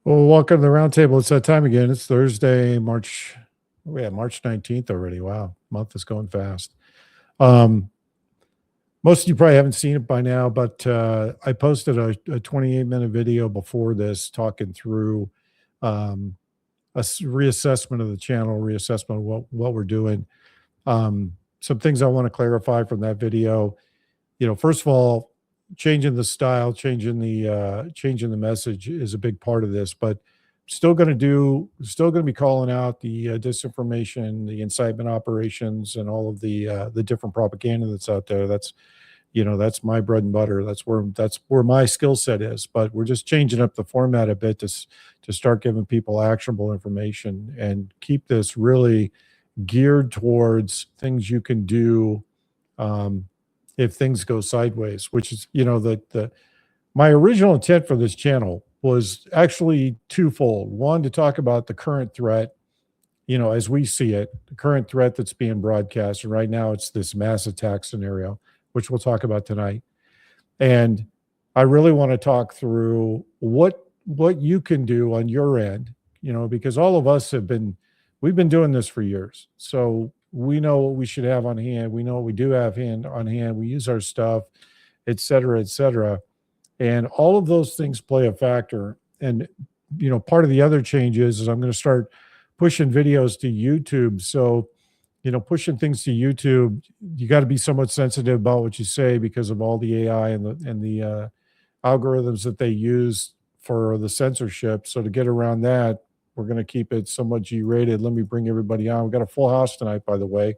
Well, welcome to the roundtable. It's that time again. It's Thursday, March 19th already. Wow, month is going fast. Um, Most of you probably haven't seen it by now, but I posted a 28-minute video before this talking through um, reassessment of the channel, reassessment of what we're doing. Some things I want to clarify from that video. First of all, changing the style, changing the message is a big part of this, but still going to be calling out the disinformation, the incitement operations, and all of the different propaganda that's out there. That's my bread and butter. That's where my skill set is. But we're just changing up the format a bit to start giving people actionable information and keep this really geared towards things you can do if things go sideways. Which is, the my original intent for this channel was actually twofold. One, to talk about the current threat, as we see it, the current threat that's being broadcast. And right now it's this mass attack scenario, which we'll talk about tonight. And I really want to talk through what you can do on your end, because all of us we've been doing this for years. So we know what we should have on hand. We know what we do have on hand. We use our stuff, et cetera, et cetera. And all of those things play a factor. And, part of the other changes is I'm going to start pushing videos to YouTube. So, pushing things to YouTube, you got to be somewhat sensitive about what you say because of all the AI and the algorithms that they use for the censorship. So to get around that, we're going to keep it somewhat G-rated. Let me bring everybody on. We've got a full house tonight, by the way.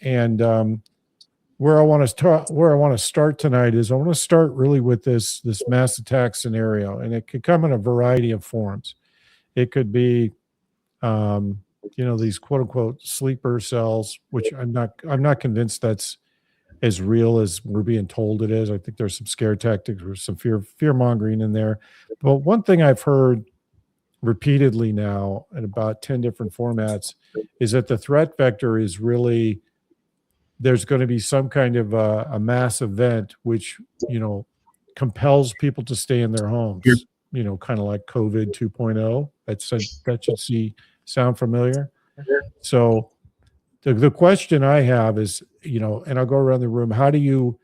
And where I want to start tonight is I want to start really with this mass attack scenario, and it could come in a variety of forms. It could be, these quote unquote sleeper cells, which I'm not convinced that's as real as we're being told it is. I think there's some scare tactics or some fear mongering in there. But one thing I've heard repeatedly now in about 10 different formats is that the threat vector is really, there's going to be some kind of a mass event which compels people to stay in their homes, kind of like COVID 2.0. That should sound familiar. So the question I have is, and I'll go around the room, how do you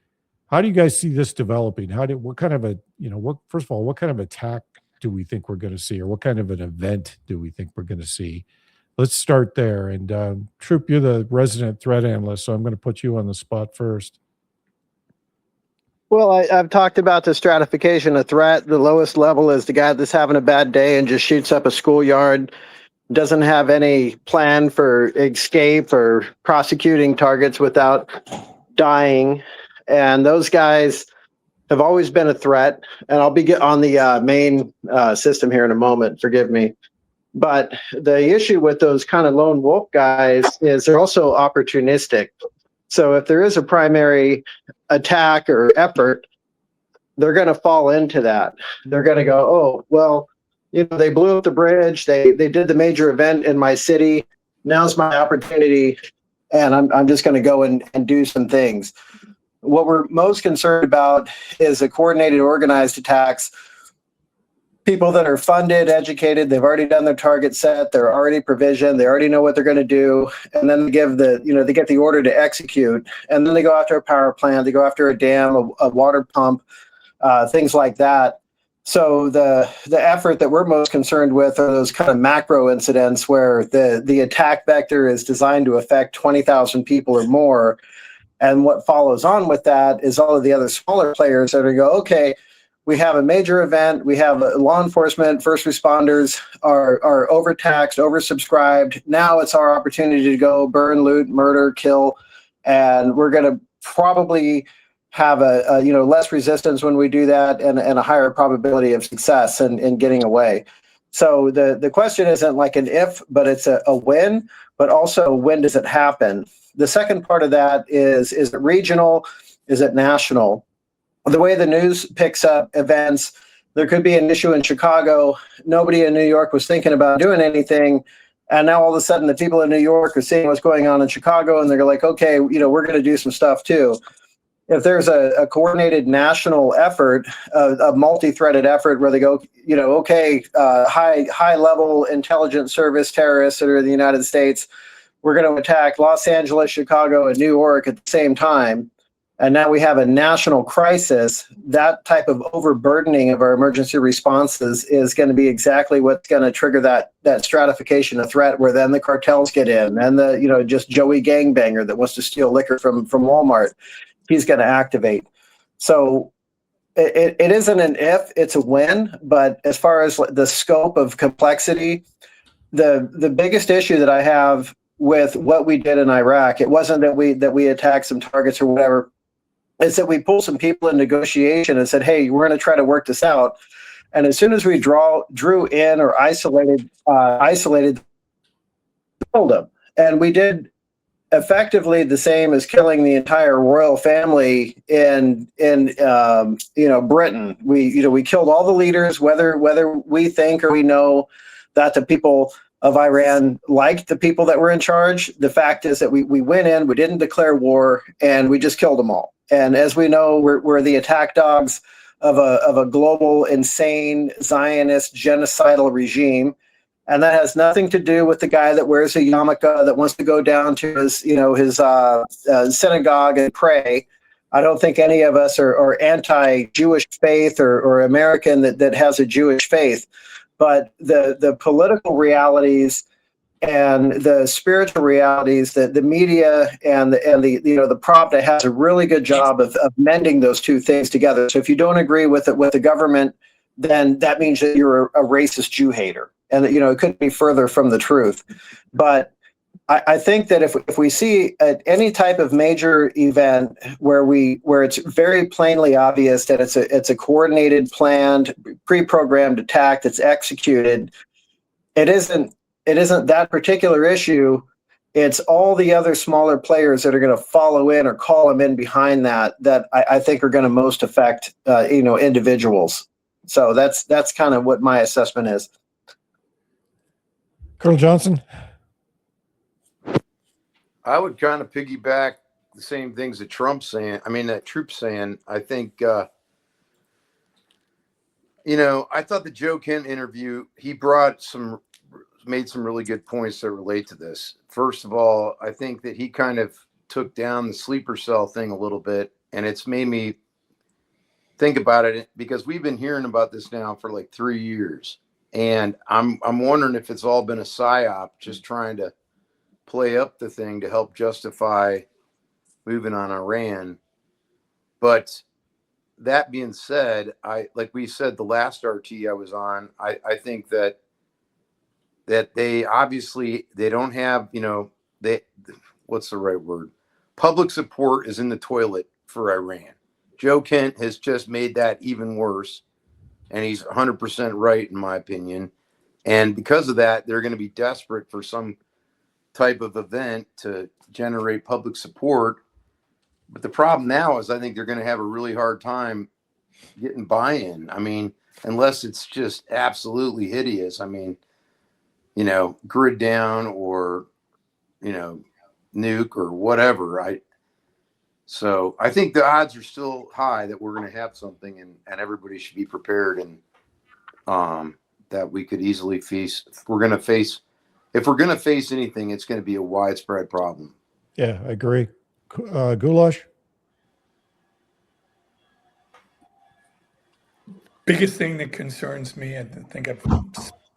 guys see this developing? First of all, what kind of attack do we think we're going to see, or what kind of an event do we think we're going to see? Let's start there. And Troop, you're the resident threat analyst, so I'm going to put you on the spot first. Well, I've talked about the stratification of threat. The lowest level is the guy that's having a bad day and just shoots up a schoolyard, doesn't have any plan for escape or prosecuting targets without dying. And those guys have always been a threat. And I'll be on the main system here in a moment. Forgive me. But the issue with those kind of lone wolf guys is they're also opportunistic. So if there is a primary attack or effort, they're going to fall into that. They're going to go, oh, well, they blew up the bridge. They did the major event in my city. Now's my opportunity, and I'm just going to go and do some things. What we're most concerned about is the coordinated, organized attacks. People that are funded, educated, they've already done their target set, they're already provisioned, they already know what they're going to do, and then they give they get the order to execute, and then they go after a power plant, they go after a dam, a water pump, things like that. So the effort that we're most concerned with are those kind of macro incidents where the attack vector is designed to affect 20,000 people or more, and what follows on with that is all of the other smaller players that are going to go, okay, we have a major event. We have law enforcement, first responders are overtaxed, oversubscribed. Now it's our opportunity to go burn, loot, murder, kill, and we're going to probably have a less resistance when we do that, and a higher probability of success in getting away. So the question isn't like an if, but it's a when. But also, when does it happen? The second part of that is it regional? Is it national? The way the news picks up events, there could be an issue in Chicago. Nobody in New York was thinking about doing anything. And now all of a sudden the people in New York are seeing what's going on in Chicago, and they're like, okay, we're going to do some stuff too. if there's a coordinated national effort, a multi-threaded effort where they go, okay, high level intelligence service terrorists that are in the United States, we're going to attack Los Angeles, Chicago, and New York at the same time. And now we have a national crisis. That type of overburdening of our emergency responses is going to be exactly what's going to trigger that stratification of threat, where then the cartels get in, and the just Joey gangbanger that wants to steal liquor from Walmart, he's going to activate. So it isn't an if, it's a when. But as far as the scope of complexity, the biggest issue that I have with what we did in Iraq, it wasn't that we attacked some targets or whatever. It's that we pulled some people in negotiation and said, "Hey, we're going to try to work this out." And as soon as we drew in or isolated, killed them, and we did effectively the same as killing the entire royal family in Britain. We killed all the leaders, whether we think or we know that the people of Iran liked the people that were in charge. The fact is that we went in, we didn't declare war, and we just killed them all. And as we know, we're the attack dogs of a global, insane, Zionist, genocidal regime. And that has nothing to do with the guy that wears a yarmulke that wants to go down to his synagogue and pray. I don't think any of us are anti-Jewish faith or American that has a Jewish faith. But the political realities and the spiritual realities, that the media and the prophet has a really good job of mending those two things together. So if you don't agree with the government, then that means that you're a racist Jew hater, and it couldn't be further from the truth. But I think that if we see any type of major event where it's very plainly obvious that it's a coordinated, planned, pre-programmed attack that's executed, it isn't that particular issue. It's all the other smaller players that are going to follow in or call them in behind that I think are going to most affect individuals. So that's kind of what my assessment is. Colonel Johnson? I would kind of piggyback the same things that Trump's saying. I mean, that Troop's saying. I think, I thought the Joe Kent interview, he made some really good points that relate to this. First of all, I think that he kind of took down the sleeper cell thing a little bit, and it's made me think about it, because we've been hearing about this now for like 3 years, and I'm wondering if it's all been a psyop, just trying to play up the thing to help justify moving on Iran. But that being said, like we said, the last RT I was on, I think that they obviously, they don't have, what's the right word? Public support is in the toilet for Iran. Joe Kent has just made that even worse, and he's 100% right in my opinion. And because of that, they're going to be desperate for some type of event to generate public support. But the problem now is I think they're going to have a really hard time getting buy-in. I mean, unless it's just absolutely hideous. I mean, grid down or, nuke or whatever. So I think the odds are still high that we're going to have something, and everybody should be prepared, and that we could easily face. If we're going to face anything, it's going to be a widespread problem. Yeah, I agree. Goulash? Biggest thing that concerns me, and I think I've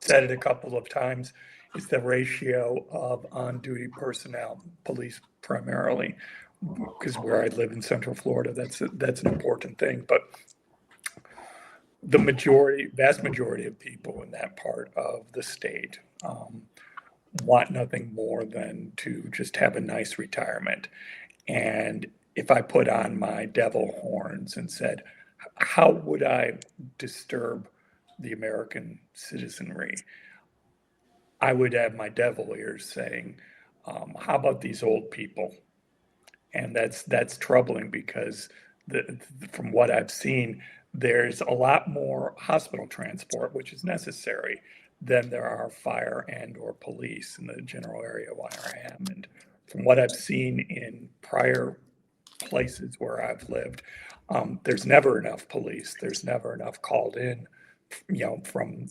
said it a couple of times, is the ratio of on-duty personnel, police primarily, because where I live in Central Florida, that's an important thing. But the vast majority of people in that part of the state want nothing more than to just have a nice retirement. And if I put on my devil horns and said, how would I disturb the American citizenry? I would have my devil ears saying, how about these old people? And that's troubling, because from what I've seen, there's a lot more hospital transport, which is necessary, than there are fire and or police in the general area where I am. And from what I've seen in prior places where I've lived, there's never enough police. There's never enough called in, from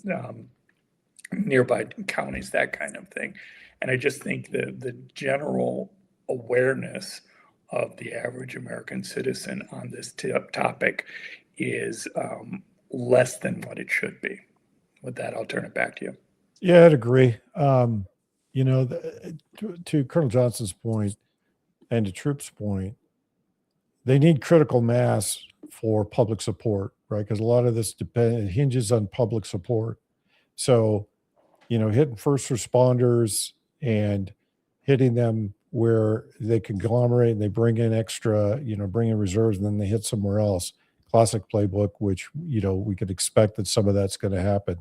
nearby counties, that kind of thing. And I just think that the general awareness of the average American citizen on this topic is less than what it should be. With that, I'll turn it back to you. Yeah, I'd agree. To Colonel Johnson's point and to Troop's point, they need critical mass for public support, right? Because a lot of this hinges on public support. So, hitting first responders and hitting them where they conglomerate and they bring in extra, bring in reserves, and then they hit somewhere else. Classic playbook, which, we could expect that some of that's going to happen.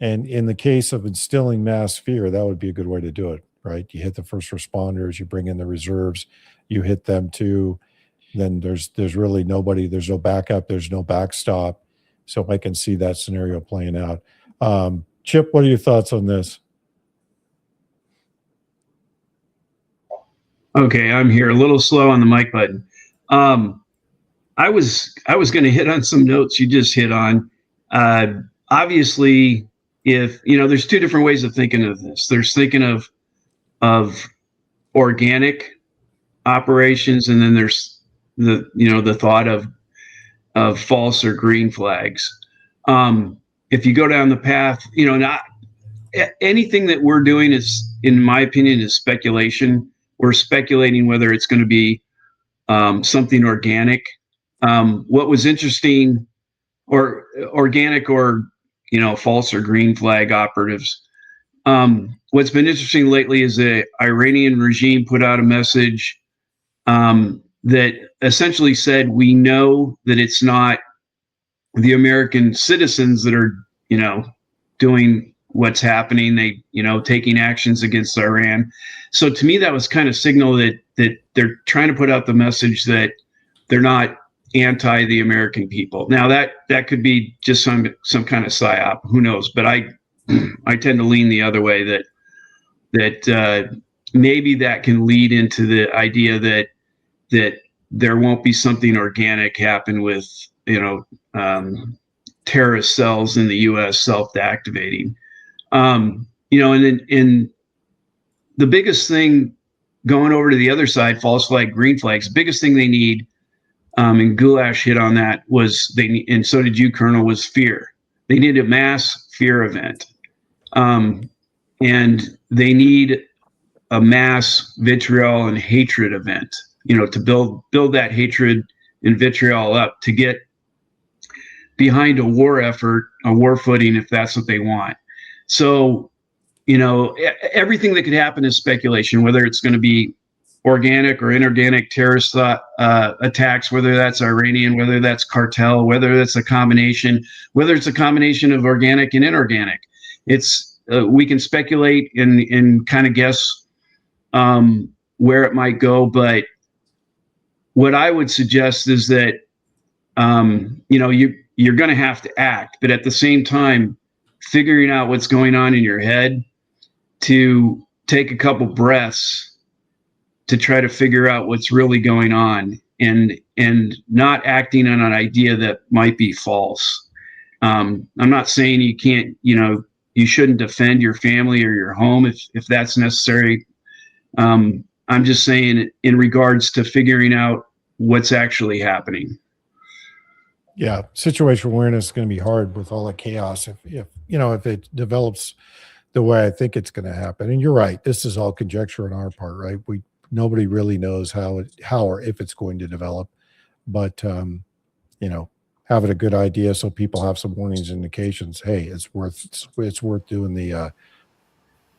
And in the case of instilling mass fear, that would be a good way to do it, right? You hit the first responders, you bring in the reserves, you hit them too. Then there's really nobody, there's no backup, there's no backstop. So I can see that scenario playing out. Chip, what are your thoughts on this? Okay, I'm here. A little slow on the mic button. I was going to hit on some notes you just hit on. Obviously, if there's two different ways of thinking of this. There's thinking of organic operations, and then there's the thought of false or green flags. If you go down the path, not anything that we're doing is, in my opinion, is speculation. We're speculating whether it's going to be something organic. What was interesting, or organic, or false or green flag operatives. What's been interesting lately is the Iranian regime put out a message that essentially said, we know that it's not the American citizens that are, doing what's happening. They, taking actions against Iran. So to me, that was kind of signal that they're trying to put out the message that they're not anti the American people. Now that could be just some kind of psyop, who knows? But I tend to lean the other way, that maybe that can lead into the idea that there won't be something organic happen with terrorist cells in the U.S. self-activating. And then the biggest thing, going over to the other side, false flag, green flags, the biggest thing they need, and Goulash hit on that, was and so did you, Colonel, was fear. They need a mass fear event. And they need a mass vitriol and hatred event, to build that hatred and vitriol up, to get behind a war effort, a war footing, if that's what they want. So, everything that could happen is speculation, whether it's going to be organic or inorganic terrorist attacks, whether that's Iranian, whether that's cartel, whether that's a combination, whether it's a combination of organic and inorganic. It's we can speculate and kind of guess where it might go, but what I would suggest is that you're going to have to act, but at the same time, figuring out what's going on in your head, to take a couple breaths to try to figure out what's really going on, and not acting on an idea that might be false. I'm not saying you can't, you shouldn't defend your family or your home if that's necessary. I'm just saying in regards to figuring out what's actually happening. Yeah, situational awareness is going to be hard with all the chaos if it develops the way I think it's going to happen. And you're right, this is all conjecture on our part, right? Nobody really knows how or if it's going to develop, but having a good idea so people have some warnings, indications. Hey, it's worth doing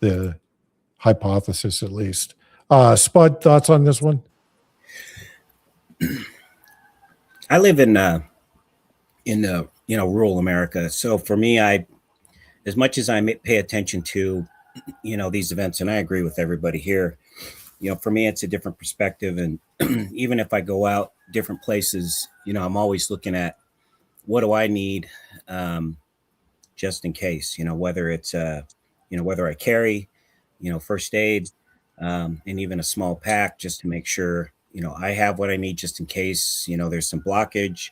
the hypothesis at least. Spud, thoughts on this one? I live in rural America, so for me, as much as I pay attention to these events, and I agree with everybody here, for me it's a different perspective, and even if I go out different places, I'm always looking at what do I need, just in case, whether it's whether I carry first aid, and even a small pack just to make sure I have what I need just in case, there's some blockage,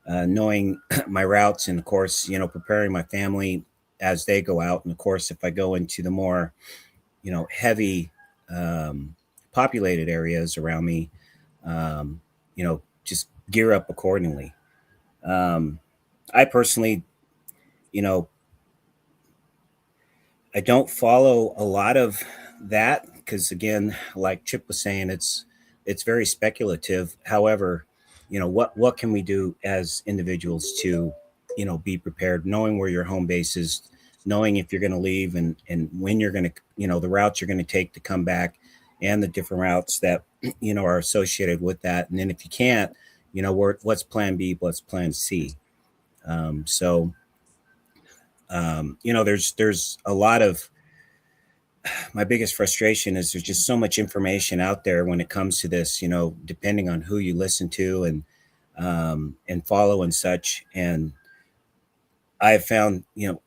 knowing my routes, and of course, preparing my family as they go out. And of course, if I go into the more, heavy, populated areas around me, just gear up accordingly. I personally, you know, I don't follow a lot of that because, again, like Chip was saying, it's very speculative. However, what can we do as individuals to, be prepared, knowing where your home base is, knowing if you're going to leave and when you're going to, the routes you're going to take to come back, and the different routes that are associated with that. And then if you can't, what's Plan B, what's Plan C. There's a lot of, my biggest frustration is there's just so much information out there when it comes to this, depending on who you listen to and follow and such. And I've found,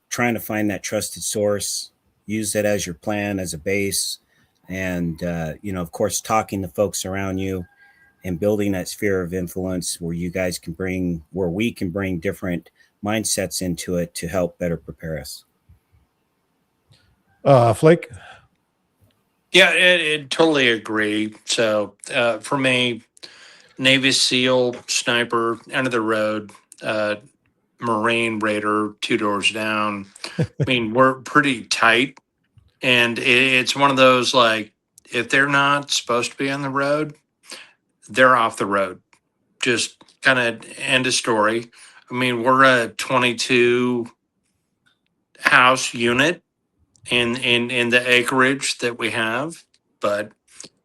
trying to find that trusted source, use it as your plan, as a base. And, of course, talking to folks around you and building that sphere of influence where we can bring different mindsets into it to help better prepare us. Flake? Yeah, it totally agree. So for me, Navy SEAL, sniper, end of the road, Marine Raider, two doors down. I mean, we're pretty tight. And it's one of those like, if they're not supposed to be on the road, they're off the road. Just kind of end of story. I mean, we're a 22 house unit in the acreage that we have, but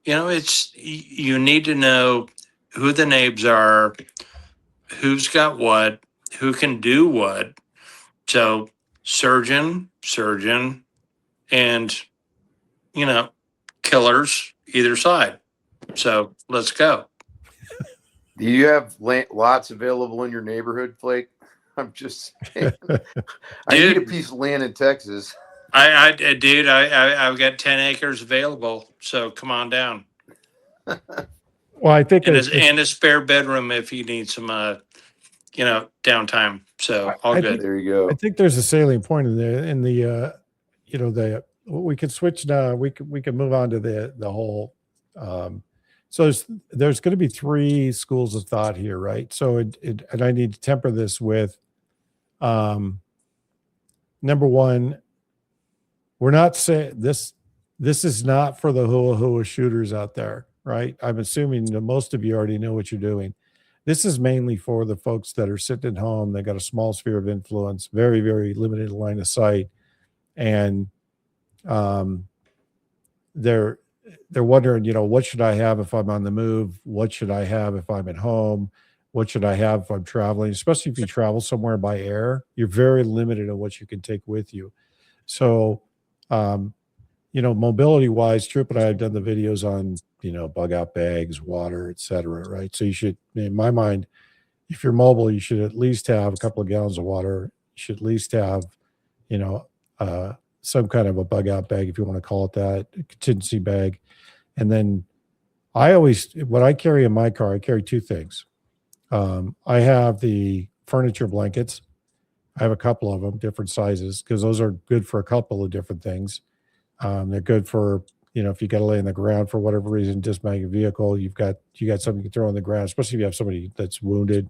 it's you need to know who the neighbors are, who's got what, who can do what. So surgeon, and killers either side. So let's go. Do you have lots available in your neighborhood, Flake? I'm just saying. I need a piece of land in Texas. Dude, I've got 10 acres available. So come on down. Well, I think And a spare bedroom if you need some, downtime. So all I good. think- There you go. I think there's a salient point in there in the we could switch now. We could move on to the whole. So there's going to be three schools of thought here, right? So and I need to temper this with, number one, we're not saying this is not for the hua shooters out there, right? I'm assuming that most of you already know what you're doing. This is mainly for the folks that are sitting at home. They got a small sphere of influence, very, very limited line of sight. And they're wondering, what should I have if I'm on the move? What should I have if I'm at home? What should I have if I'm traveling? Especially if you travel somewhere by air, you're very limited on what you can take with you. So, mobility wise, Troop and I have done the videos on, bug out bags, water, etc. Right. So you should, in my mind, if you're mobile, you should at least have a couple of gallons of water. You should at least have, some kind of a bug out bag, if you want to call it that, a contingency bag. And then what I carry in my car, I carry two things. I have the furniture blankets. I have a couple of them, different sizes, because those are good for a couple of different things. They're good for, if you got to lay on the ground for whatever reason, dismount your vehicle, you got something you can throw on the ground, especially if you have somebody that's wounded.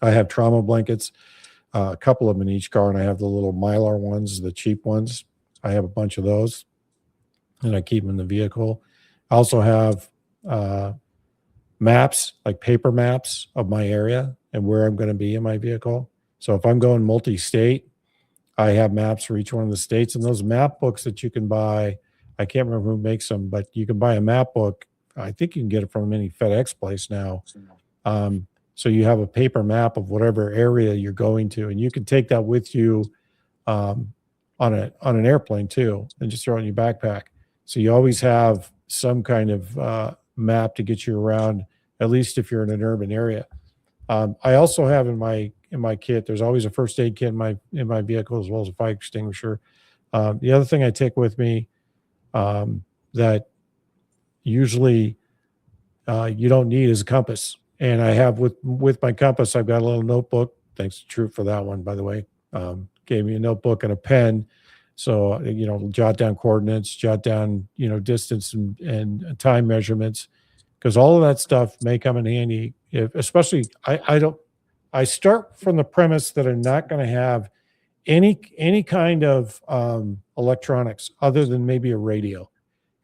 I have trauma blankets, a couple of them in each car, and I have the little Mylar ones, the cheap ones. I have a bunch of those, and I keep them in the vehicle. I also have maps, like paper maps of my area and where I'm going to be in my vehicle. So if I'm going multi-state, I have maps for each one of the states, and those map books that you can buy, I can't remember who makes them, but you can buy a map book. I think you can get it from any FedEx place now. So you have a paper map of whatever area you're going to, and you can take that with you on an airplane too, and just throw it in your backpack. So you always have some kind of map to get you around, at least if you're in an urban area. I also have in my kit, there's always a first aid kit in my vehicle, as well as a fire extinguisher. The other thing I take with me that usually you don't need is a compass. And I have with my compass, I've got a little notebook. Thanks to Troop for that one, by the way. Gave me a notebook and a pen. So, jot down coordinates, jot down, distance and time measurements, because all of that stuff may come in handy. Especially, I start from the premise that I'm not going to have any kind of electronics other than maybe a radio,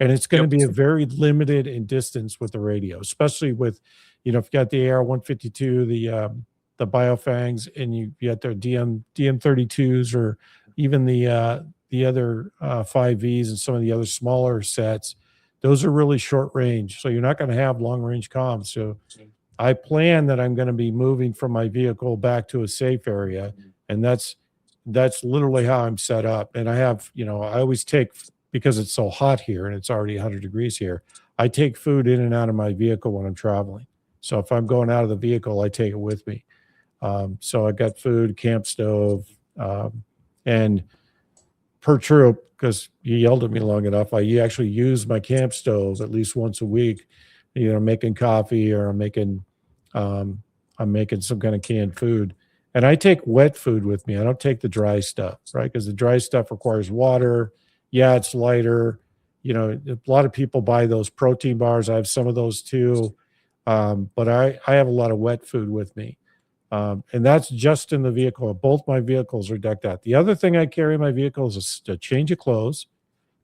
and it's going to be a very limited in distance with the radio, especially with, if you got the AR-152, the Biofangs, and you got their DM32s, or even the other 5Vs and some of the other smaller sets. Those are really short range, so you're not going to have long range comms. So I plan that I'm going to be moving from my vehicle back to a safe area, and that's literally how I'm set up. And I have, I always take, because it's so hot here and it's already 100 degrees here, I take food in and out of my vehicle when I'm traveling. So if I'm going out of the vehicle, I take it with me. So I got food, camp stove, and per troop, because you yelled at me long enough, I actually use my camp stove at least once a week, making coffee, or I'm making some kind of canned food. And I take wet food with me. I don't take the dry stuff, right? Because the dry stuff requires water. Yeah, it's lighter. A lot of people buy those protein bars. I have some of those too. But I have a lot of wet food with me. And that's just in the vehicle. Both my vehicles are decked out. The other thing I carry in my vehicle is a change of clothes.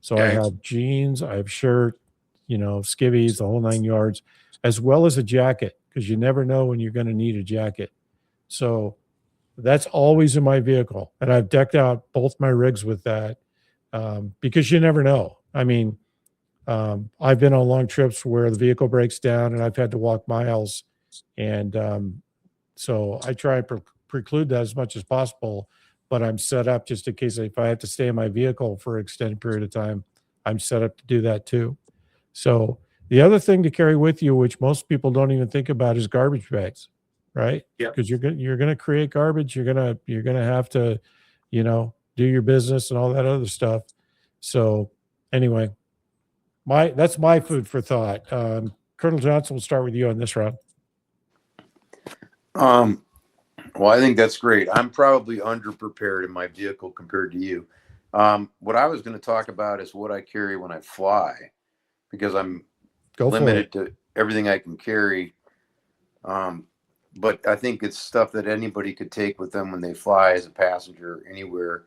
So I have jeans, I have shirt, skivvies, the whole 9 yards, as well as a jacket, because you never know when you're going to need a jacket. So that's always in my vehicle. And I've decked out both my rigs with that, because you never know. I mean, I've been on long trips where the vehicle breaks down and I've had to walk miles. And so I try and preclude that as much as possible, but I'm set up just in case if I have to stay in my vehicle for an extended period of time, I'm set up to do that too. So the other thing to carry with you, which most people don't even think about, is garbage bags, right? Yeah. Because you're going to create garbage. You're going to have to, do your business and all that other stuff. So anyway, that's my food for thought. Colonel Johnson, we'll start with you on this round. Well, I think that's great. I'm probably underprepared in my vehicle compared to you. What I was going to talk about is what I carry when I fly, because I'm limited to everything I can carry. But I think it's stuff that anybody could take with them when they fly as a passenger anywhere.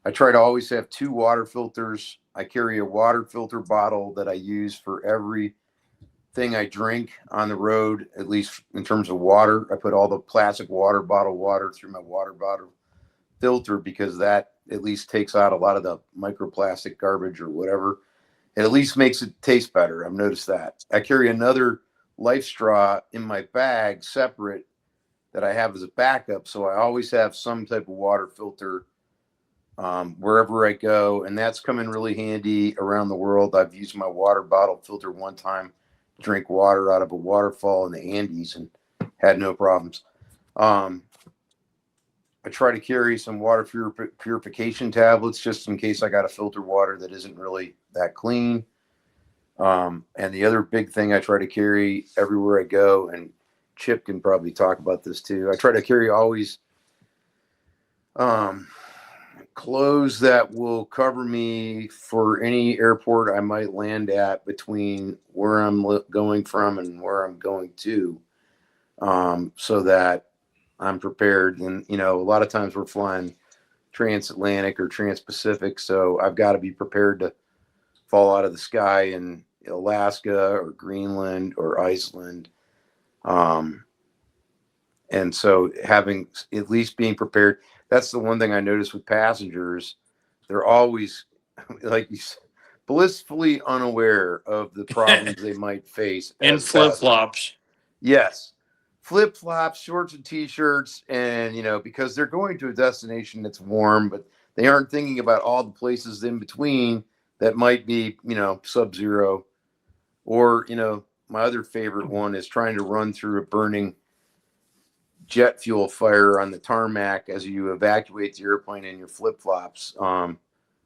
I try to always have 2 water filters. I carry a water filter bottle that I use for everything I drink on the road, at least in terms of water. I put all the plastic water bottle water through my water bottle filter, because that at least takes out a lot of the microplastic garbage or whatever. It at least makes it taste better. I've noticed that. I carry another life straw in my bag separate that I have as a backup. So I always have some type of water filter wherever I go. And that's come in really handy around the world. I've used my water bottle filter one time to drink water out of a waterfall in the Andes and had no problems. I try to carry some water purification tablets just in case I got to filter water that isn't really that clean. And the other big thing I try to carry everywhere I go, and Chip can probably talk about this too, I try to carry always clothes that will cover me for any airport I might land at between where I'm going from and where I'm going to, so that I'm prepared. And, a lot of times we're flying transatlantic or transpacific, so I've got to be prepared to fall out of the sky in Alaska or Greenland or Iceland. And so having at least being prepared, that's the one thing I noticed with passengers. They're always, like you said, blissfully unaware of the problems they might face. And flip-flops. Yes. Flip-flops, shorts and t-shirts. And, because they're going to a destination that's warm, but they aren't thinking about all the places in between that might be, sub-zero. Or, my other favorite one is trying to run through a burning jet fuel fire on the tarmac as you evacuate the airplane in your flip-flops.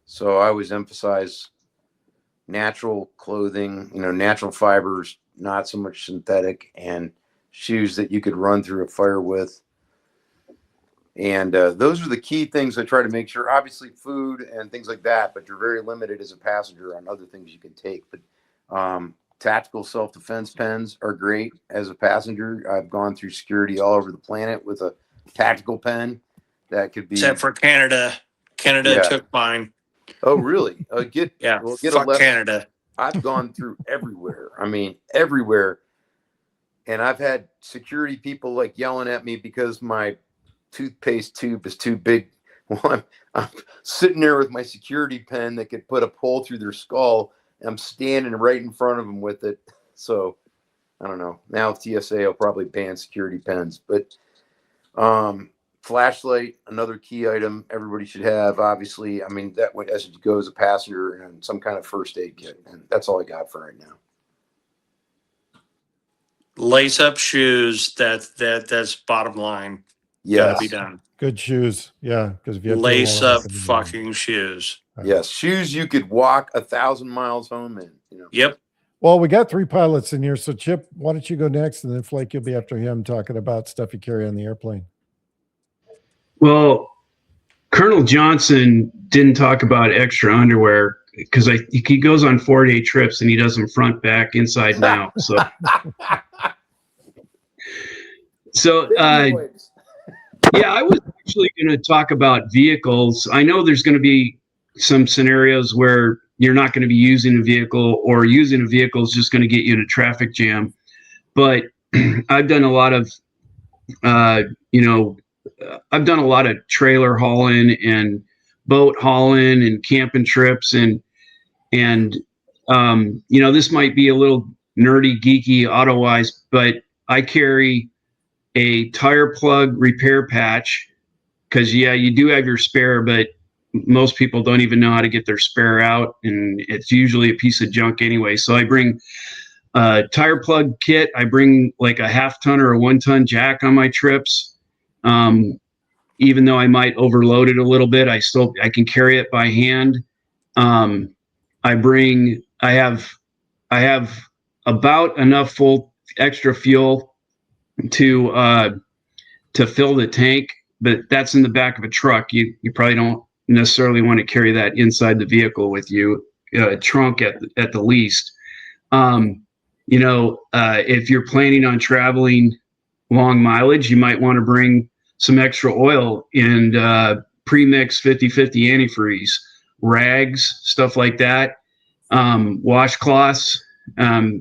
So I always emphasize natural clothing, natural fibers, not so much synthetic, and shoes that you could run through a fire with. And those are the key things I try to make sure. Obviously, food and things like that, but you're very limited as a passenger on other things you can take. But tactical self-defense pens are great as a passenger. I've gone through security all over the planet with a tactical pen that could be. Except for Canada. Canada took mine. Oh, really? Get a fuck left. Canada. I've gone through everywhere. I mean, everywhere. And I've had security people like yelling at me because my toothpaste tube is too big. Well, I'm sitting there with my security pen that could put a pole through their skull. And I'm standing right in front of them with it. So I don't know. Now TSA will probably ban security pens, but flashlight, another key item everybody should have. Obviously, I mean that way as you go as a passenger, and some kind of first aid kit. And that's all I got for right now. Lace up shoes. That's bottom line. Yes. Gotta be done. Good shoes. Yeah. Because if you have to Lace roll up up and- fucking shoes. Yes. Shoes you could walk 1,000 miles home in. You know. Yep. Well, we got 3 pilots in here. So Chip, why don't you go next? And then Flake, you'll be after him talking about stuff you carry on the airplane. Well, Colonel Johnson didn't talk about extra underwear because he goes on 4-day trips and he does them front, back, inside, and out. So, yeah, I was actually going to talk about vehicles. I know there's going to be some scenarios where you're not going to be using a vehicle, or using a vehicle is just going to get you in a traffic jam. But I've done a lot of, I've done a lot of trailer hauling and boat hauling and camping trips, and this might be a little nerdy, geeky, auto-wise, but I carry a tire plug repair patch because, yeah, you do have your spare, but most people don't even know how to get their spare out, and it's usually a piece of junk anyway. So I bring a tire plug kit. I bring like a 1/2 ton or a 1 ton jack on my trips. Even though I might overload it a little bit, I can carry it by hand. I have about enough full extra fuel to fill the tank, but that's in the back of a truck. You probably don't necessarily want to carry that inside the vehicle with you, trunk at the least. If you're planning on traveling long mileage, you might want to bring some extra oil and pre-mix 50/50 antifreeze, rags, stuff like that. Washcloths,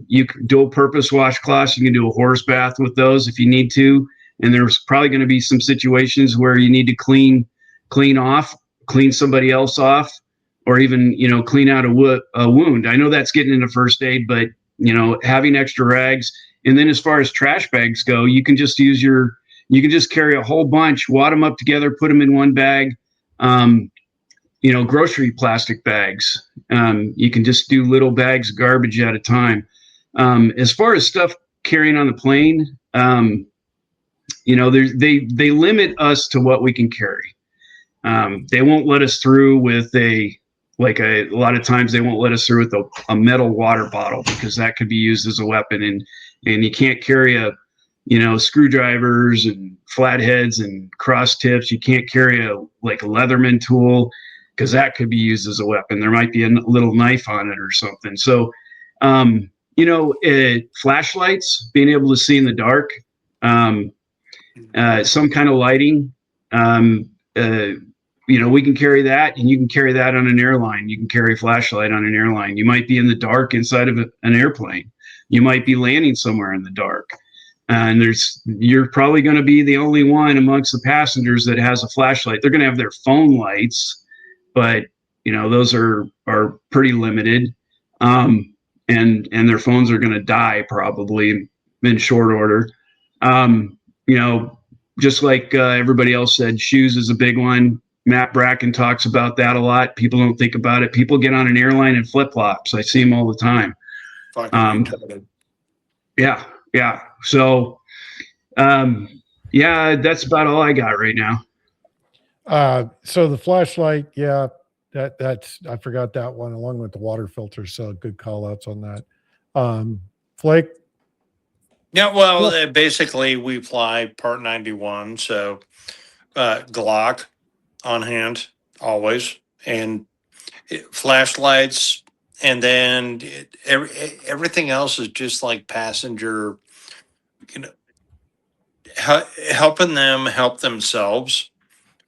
you can dual purpose washcloths. You can do a horse bath with those if you need to. And there's probably going to be some situations where you need to clean somebody else off, or even, clean out a wound. I know that's getting into first aid, but having extra rags. And then as far as trash bags go, you can just carry a whole bunch, wad them up together, put them in one bag. Grocery plastic bags. You can just do little bags of garbage at a time. As far as stuff carrying on the plane, they limit us to what we can carry. They won't let us through with a lot of times they won't let us through with a metal water bottle, because that could be used as a weapon, and you can't carry screwdrivers and flatheads and cross tips. You can't carry a Leatherman tool, because that could be used as a weapon. There might be a little knife on it or something. So, flashlights, being able to see in the dark, some kind of lighting, we can carry that, and you can carry that on an airline. You can carry a flashlight on an airline. You might be in the dark inside of an airplane. You might be landing somewhere in the dark. And you're probably going to be the only one amongst the passengers that has a flashlight. They're going to have their phone lights, but those are pretty limited. And their phones are going to die probably in short order. Just like everybody else said, shoes is a big one. Matt Bracken talks about that a lot. People don't think about it. People get on an airline in flip-flops. I see them all the time. Yeah. So, that's about all I got right now. So the flashlight, yeah, that's I forgot that one, along with the water filter. So good call outs on that. Flake, Yeah, well, basically we fly Part 91, so Glock on hand always, and flashlights, and then everything else is just like passenger, you know, helping them help themselves.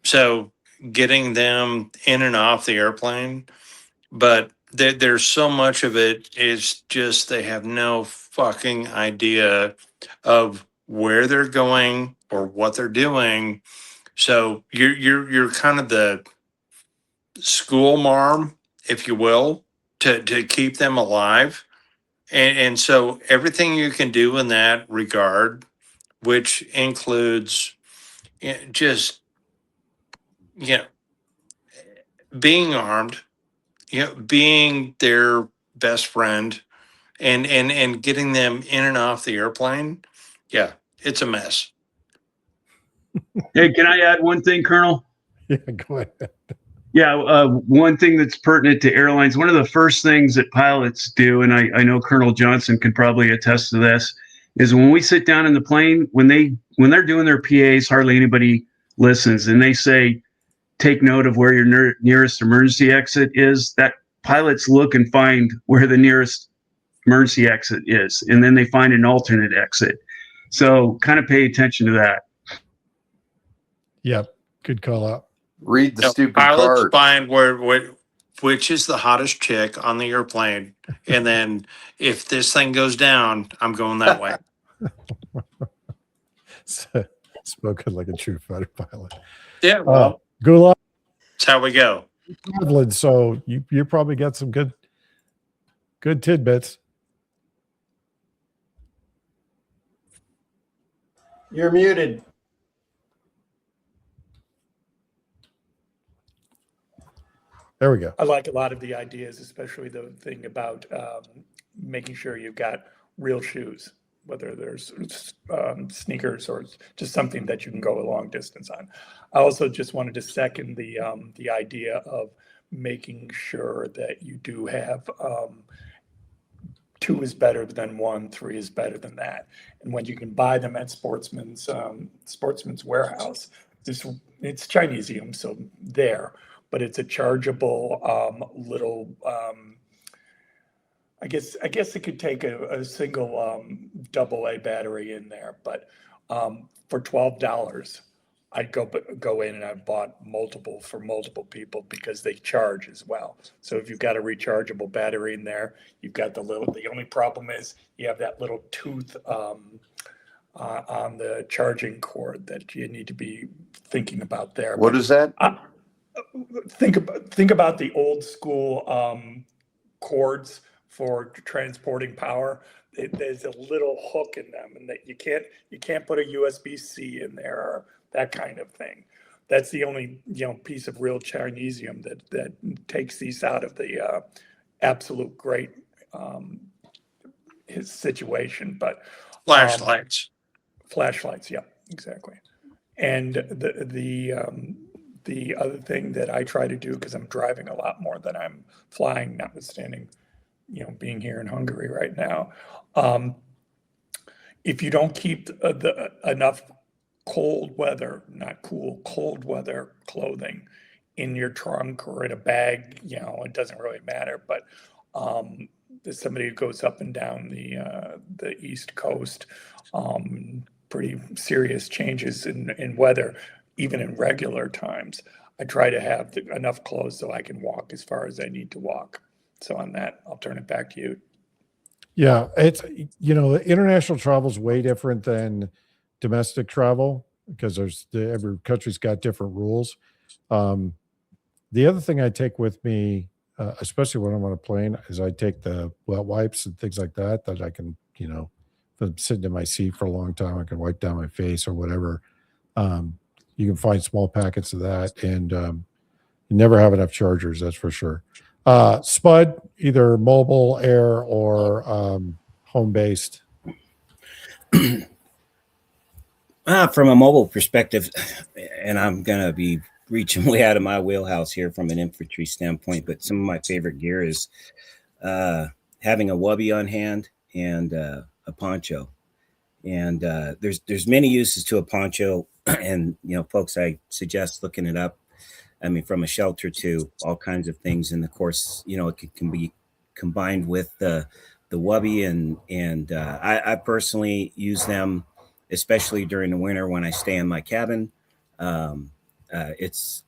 So getting them in and off the airplane, but there's so much of it is just they have no fucking idea of where they're going or what they're doing. So you're kind of the school marm, if you will, to keep them alive. And so everything you can do in that regard, which includes just, you know, being armed, being their best friend, and getting them in and off the airplane. Yeah, it's a mess. Hey, can I add one thing, Colonel? Yeah, go ahead. Yeah, one thing that's pertinent to airlines, one of the first things that pilots do, and I know Colonel Johnson could probably attest to this, is when we sit down in the plane, when they're doing their PAs, hardly anybody listens, and they say, take note of where your nearest emergency exit is. That pilots look and find where the nearest emergency exit is, and then they find an alternate exit. So kind of pay attention to that. Yep. Good call out. Read the stupid Pilots card. find which is the hottest chick on the airplane, and then if this thing goes down, I'm going that way. Spoken like a true fighter pilot. Yeah, well, Gulag, that's how we go. traveling, so you probably got some good tidbits. You're muted. There we go. I like a lot of the ideas, especially the thing about making sure you've got real shoes, whether there's sneakers or just something that you can go a long distance on. I also just wanted to second the idea of making sure that you do have 2 is better than 1, 3 is better than that. And when you can buy them at Sportsman's Warehouse, it's Chinesium, so there. But it's a chargeable little. I guess it could take a single AA battery in there, but for $12, I'd go in and I've bought multiple for multiple people because they charge as well. So if you've got a rechargeable battery in there, you've got the only problem is you have that little tooth on the charging cord that you need to be thinking about there. What is that? Think about the old school cords for transporting power. There's a little hook in them, and that you can't put a USB-C in there or that kind of thing. That's the only piece of real Chinesium that takes these out of the absolute great his situation. But Flashlights. Flashlights, yeah, exactly. And the other thing that I try to do, because I'm driving a lot more than I'm flying, notwithstanding, being here in Hungary right now, if you don't keep enough cold weather clothing in your trunk or in a bag, it doesn't really matter. But as somebody who goes up and down the East Coast, pretty serious changes in weather, even in regular times, I try to have enough clothes so I can walk as far as I need to walk. So on that, I'll turn it back to you. Yeah, it's international travel is way different than domestic travel because every country's got different rules. The other thing I take with me, especially when I'm on a plane, is I take the wet wipes and things like that I can, if I'm sitting in my seat for a long time, I can wipe down my face or whatever. You can find small packets of that, and you never have enough chargers, that's for sure. Spud, either mobile, air, or home-based. From a mobile perspective, and I'm going to be reaching way out of my wheelhouse here from an infantry standpoint, but some of my favorite gear is having a wubby on hand and a poncho. And there's many uses to a poncho, and folks, I suggest looking it up. I mean, from a shelter to all kinds of things. And of course, it can be combined with the wubby, and I personally use them, especially during the winter when I stay in my cabin. I'm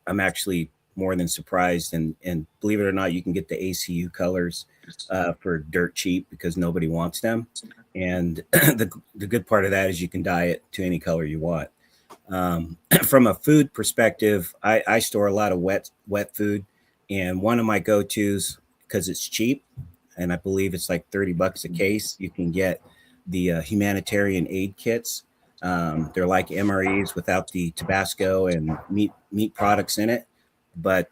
actually more than surprised, and believe it or not, you can get the ACU colors for dirt cheap because nobody wants them. And the good part of that is you can dye it to any color you want. From a food perspective, I store a lot of wet food, and one of my go-tos, because it's cheap, and I believe it's like $30 a case, you can get the humanitarian aid kits. They're like MREs without the Tabasco and meat products in it, but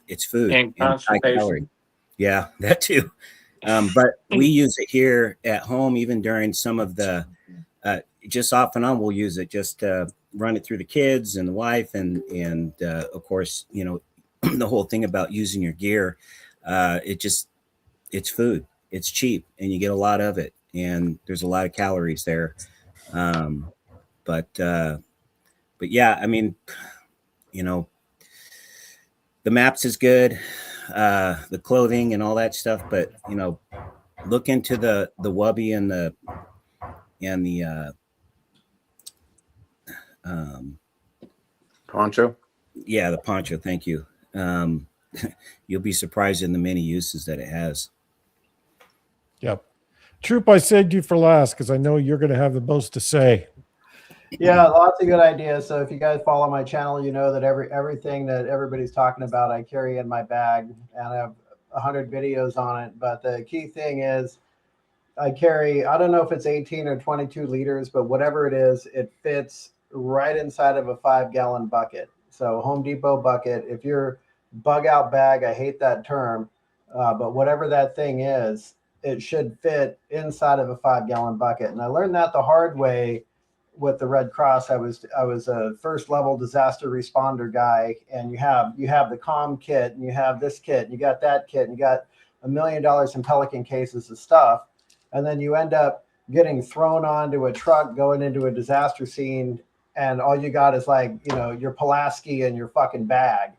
it's food And and high constipation. calorie. Yeah, that too. But we use it here at home, even during some of the just off and on. We'll use it just to run it through the kids and the wife, and of course, the whole thing about using your gear. It's food. It's cheap, and you get a lot of it, and there's a lot of calories there. But yeah, I mean, the maps is good, the clothing and all that stuff, but look into the wubby and the Poncho. yeah, the poncho. Thank you. You'll be surprised in the many uses that it has. Yep. Troop, I saved you for last because I know you're going to have the most to say. Yeah, lots of good ideas. So if you guys follow my channel, you know that everything that everybody's talking about, I carry in my bag, and I have 100 videos on it. But the key thing is I carry, I don't know if it's 18 or 22 liters, but whatever it is, it fits right inside of a 5-gallon bucket. So Home Depot bucket, if you're bug out bag, I hate that term, but whatever that thing is, it should fit inside of a 5-gallon bucket. And I learned that the hard way with the Red Cross. I was a first level disaster responder guy, and you have the comm kit, and you have this kit, and you got that kit, and you got $1 million in Pelican cases of stuff. And then you end up getting thrown onto a truck going into a disaster scene, and all you got is like, your Pulaski and your fucking bag.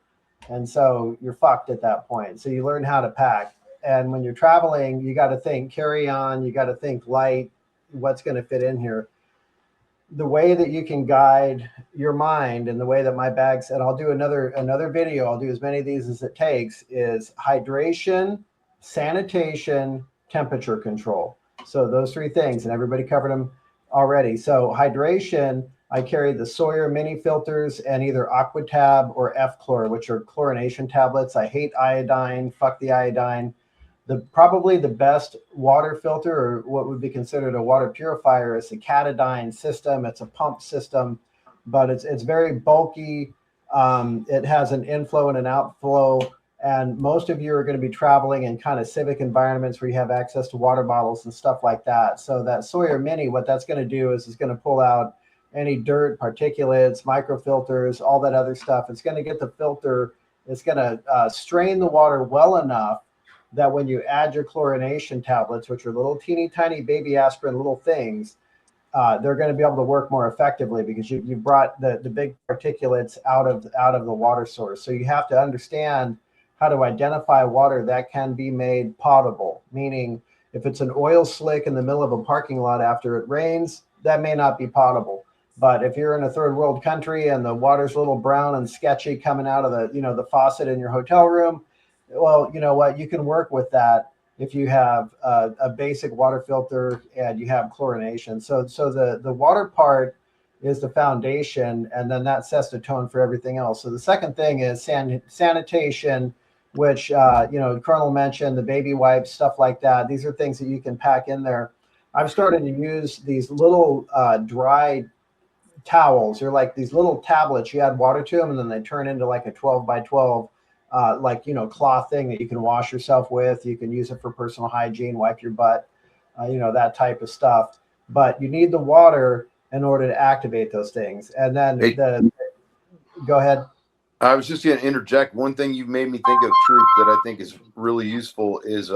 And so you're fucked at that point. So you learn how to pack. And when you're traveling, you got to think carry on, you got to think light, what's going to fit in here. The way that you can guide your mind, and the way that my bags, and I'll do another video, I'll do as many of these as it takes, is hydration, sanitation, temperature control. So those 3 things, and everybody covered them already. So hydration, I carry the Sawyer mini filters and either Aquatab or F-Chlor, which are chlorination tablets. I hate iodine, fuck the iodine. Probably the best water filter, or what would be considered a water purifier, is the Catadine system. It's a pump system, but it's very bulky. It has an inflow and an outflow. And most of you are going to be traveling in kind of civic environments where you have access to water bottles and stuff like that. So that Sawyer Mini, what that's going to do is it's going to pull out any dirt, particulates, microfilters, all that other stuff. It's going to get the filter. It's going to strain the water well enough that when you add your chlorination tablets, which are little teeny tiny baby aspirin little things, they're going to be able to work more effectively, because you brought the big particulates out of the water source. So you have to understand how to identify water that can be made potable, meaning if it's an oil slick in the middle of a parking lot after it rains, that may not be potable. But if you're in a third world country and the water's a little brown and sketchy coming out of the faucet in your hotel room, well, you know what, you can work with that if you have a basic water filter and you have chlorination. So the water part is the foundation, and then that sets the tone for everything else. So the second thing is sanitation, which Colonel mentioned, the baby wipes, stuff like that. These are things that you can pack in there. I've started to use these little dry towels. They're like these little tablets. You add water to them, and then they turn into like a 12 by 12 cloth thing that you can wash yourself with. You can use it for personal hygiene, wipe your butt, that type of stuff. But you need the water in order to activate those things. And then go ahead. I was just going to interject. One thing you made me think of, Troop, that I think is really useful is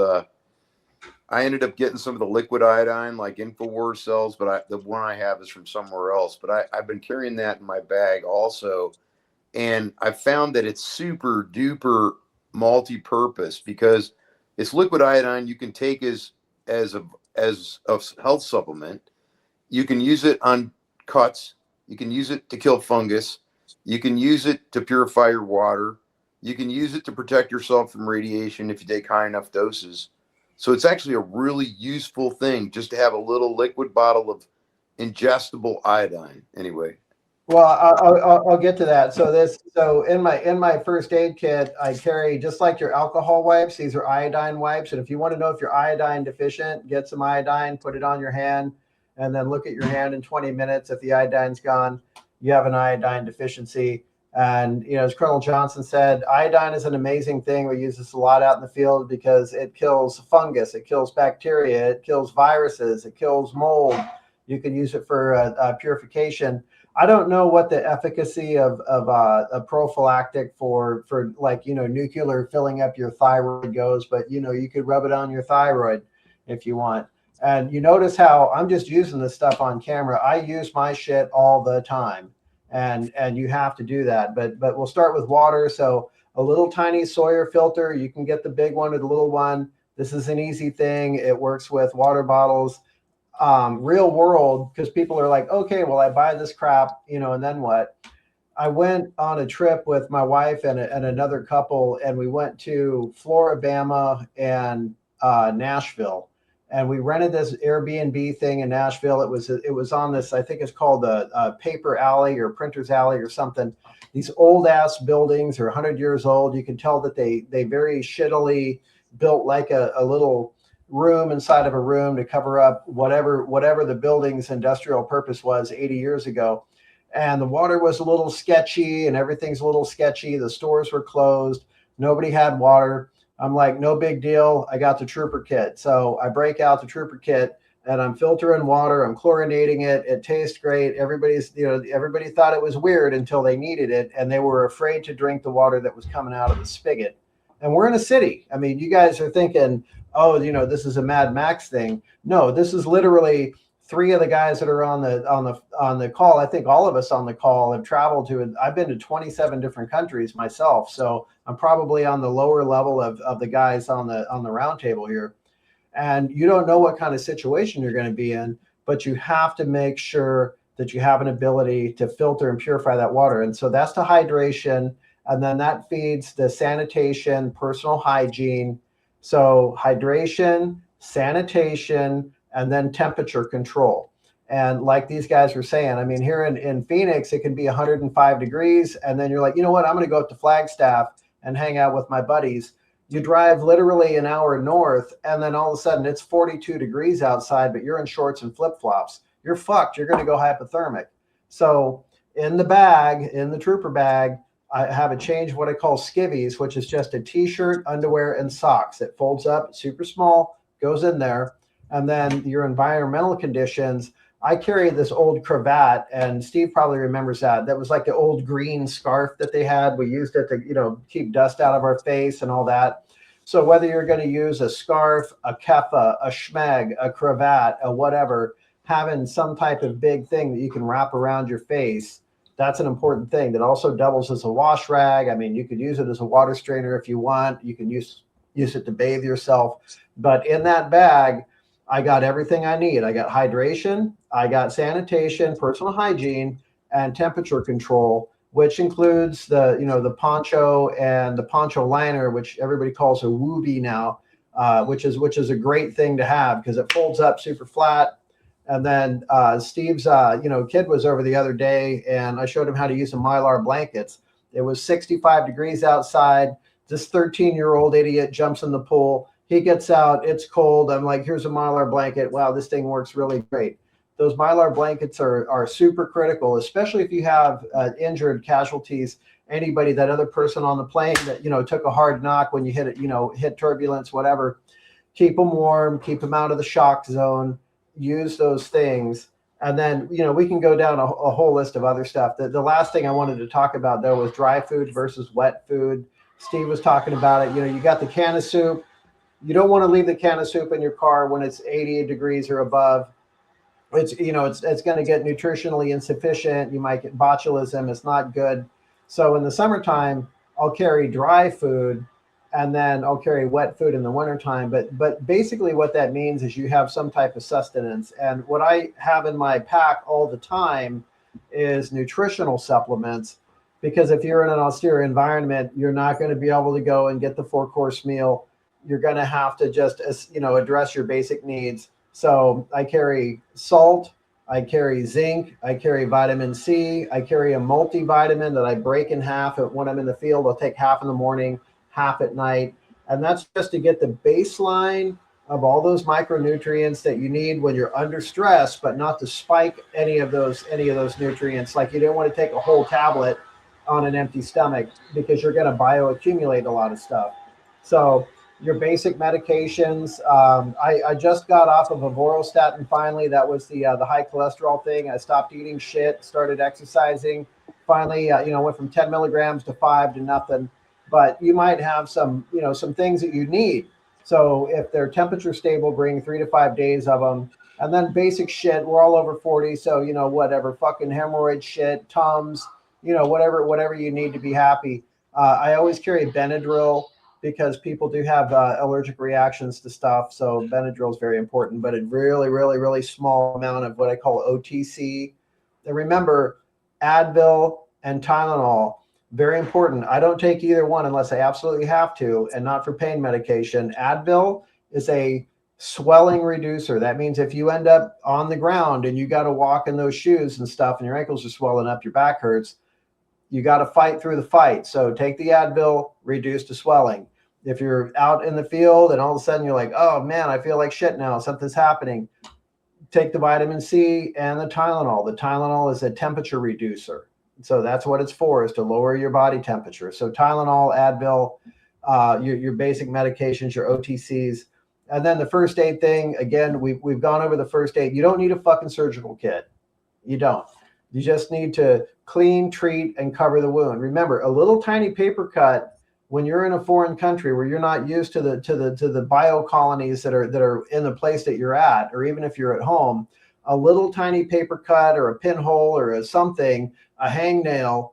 I ended up getting some of the liquid iodine like InfoWars sells, but the one I have is from somewhere else. But I've been carrying that in my bag also. And I found that it's super duper multi-purpose because it's liquid iodine you can take as a health supplement. You can use it on cuts. You can use it to kill fungus. You can use it to purify your water. You can use it to protect yourself from radiation if you take high enough doses. So it's actually a really useful thing just to have a little liquid bottle of ingestible iodine. Anyway. Well, I'll get to that. So in my first aid kit, I carry, just like your alcohol wipes, these are iodine wipes. And if you want to know if you're iodine deficient, get some iodine, put it on your hand, and then look at your hand in 20 minutes. If the iodine's gone, you have an iodine deficiency. And, as Colonel Johnson said, iodine is an amazing thing. We use this a lot out in the field because it kills fungus, it kills bacteria, it kills viruses, it kills mold. You can use it for purification. I don't know what the efficacy of a prophylactic for like, nuclear filling up your thyroid goes, but, you could rub it on your thyroid if you want. And you notice how I'm just using this stuff on camera. I use my shit all the time. And you have to do that. But we'll start with water. So a little tiny Sawyer filter, you can get the big one or the little one. This is an easy thing. It works with water bottles. Real world, because people are like, okay, well, I buy this crap, and then what? I went on a trip with my wife and another couple, and we went to Floribama and Nashville. And we rented this Airbnb thing in Nashville. It was on this, I think it's called the Paper Alley or Printer's Alley or something. These old ass buildings are 100 years old. You can tell that they very shittily built like a little room inside of a room to cover up whatever the building's industrial purpose was 80 years ago. And the water was a little sketchy and everything's a little sketchy. The stores were closed. Nobody had water. I'm like, no big deal. I got the trooper kit. So I break out the trooper kit and I'm filtering water. I'm chlorinating it. It tastes great. Everybody thought it was weird until they needed it. And they were afraid to drink the water that was coming out of the spigot. And we're in a city. I mean, you guys are thinking, oh, this is a Mad Max thing. No, this is literally three of the guys that are on the call. I think all of us on the call have traveled to, I've been to 27 different countries myself. So I'm probably on the lower level of the guys on the roundtable here. And you don't know what kind of situation you're going to be in, but you have to make sure that you have an ability to filter and purify that water. And so that's the hydration. And then that feeds the sanitation, personal hygiene. So hydration, sanitation, and then temperature control. And like these guys were saying, I mean, here in Phoenix, it can be 105 degrees. And then you're like, you know what? I'm going to go up to Flagstaff and hang out with my buddies. You drive literally an hour north, and then all of a sudden it's 42 degrees outside, but you're in shorts and flip-flops. You're fucked. You're going to go hypothermic. So in the bag, in the trooper bag, I have a change, what I call skivvies, which is just a t-shirt, underwear, and socks. It folds up, super small, goes in there. And then your environmental conditions, I carry this old cravat, and Steve probably remembers that. That was like the old green scarf that they had. We used it to, keep dust out of our face and all that. So whether you're going to use a scarf, a keppa, a schmeg, a cravat, a whatever, having some type of big thing that you can wrap around your face, that's an important thing. That also doubles as a wash rag. I mean, you could use it as a water strainer if you want. You can use it to bathe yourself. But in that bag, I got everything I need. I got hydration, I got sanitation, personal hygiene, and temperature control, which includes the poncho and the poncho liner, which everybody calls a woobie now, which is a great thing to have because it folds up super flat. And then Steve's kid was over the other day, and I showed him how to use some Mylar blankets. It was 65 degrees outside. This 13-year-old idiot jumps in the pool. He gets out, it's cold. I'm like, here's a Mylar blanket. Wow, this thing works really great. Those Mylar blankets are super critical, especially if you have injured casualties, anybody, that other person on the plane that, took a hard knock when you hit it, hit turbulence, whatever. Keep them warm, keep them out of the shock zone, use those things. And then, we can go down a whole list of other stuff. The last thing I wanted to talk about, though, was dry food versus wet food. Steve was talking about it. You got the can of soup. You don't want to leave the can of soup in your car when it's 88 degrees or above. It's, it's going to get nutritionally insufficient. You might get botulism. It's not good. So in the summertime, I'll carry dry food, and then I'll carry wet food in the wintertime. But basically what that means is you have some type of sustenance. And what I have in my pack all the time is nutritional supplements, because if you're in an austere environment, you're not going to be able to go and get the 4-course meal. You're going to have to just, address your basic needs. So I carry salt, I carry zinc, I carry vitamin C, I carry a multivitamin that I break in half when I'm in the field. I'll take half in the morning, half at night. And that's just to get the baseline of all those micronutrients that you need when you're under stress, but not to spike any of those nutrients. Like, you don't want to take a whole tablet on an empty stomach, because you're going to bioaccumulate a lot of stuff. So your basic medications. I just got off of avoralstatin finally. That was the high cholesterol thing. I stopped eating shit, started exercising. Finally, went from 10 milligrams to 5 to nothing. But you might have some things that you need. So if they're temperature stable, bring 3 to 5 days of them. And then basic shit. We're all over 40, so whatever, fucking hemorrhoid shit, Tums, whatever you need to be happy. I always carry Benadryl, because people do have allergic reactions to stuff. So Benadryl is very important, but a really, really, really small amount of what I call OTC. And remember, Advil and Tylenol, very important. I don't take either one unless I absolutely have to, and not for pain medication. Advil is a swelling reducer. That means if you end up on the ground and you got to walk in those shoes and stuff, and your ankles are swelling up, your back hurts, you got to fight through the fight. So take the Advil, reduce the swelling. If you're out in the field and all of a sudden you're like, oh man, I feel like shit now, something's happening, take the vitamin C and the Tylenol. The Tylenol is a temperature reducer. So that's what it's for, is to lower your body temperature. So Tylenol, Advil, your basic medications, your OTCs. And then the first aid thing, again, we've gone over the first aid. You don't need a fucking surgical kit. You don't. You just need to clean, treat, and cover the wound. Remember, a little tiny paper cut when you're in a foreign country where you're not used to the bio colonies that are in the place that you're at, or even if you're at home, a little tiny paper cut or a pinhole or a hangnail,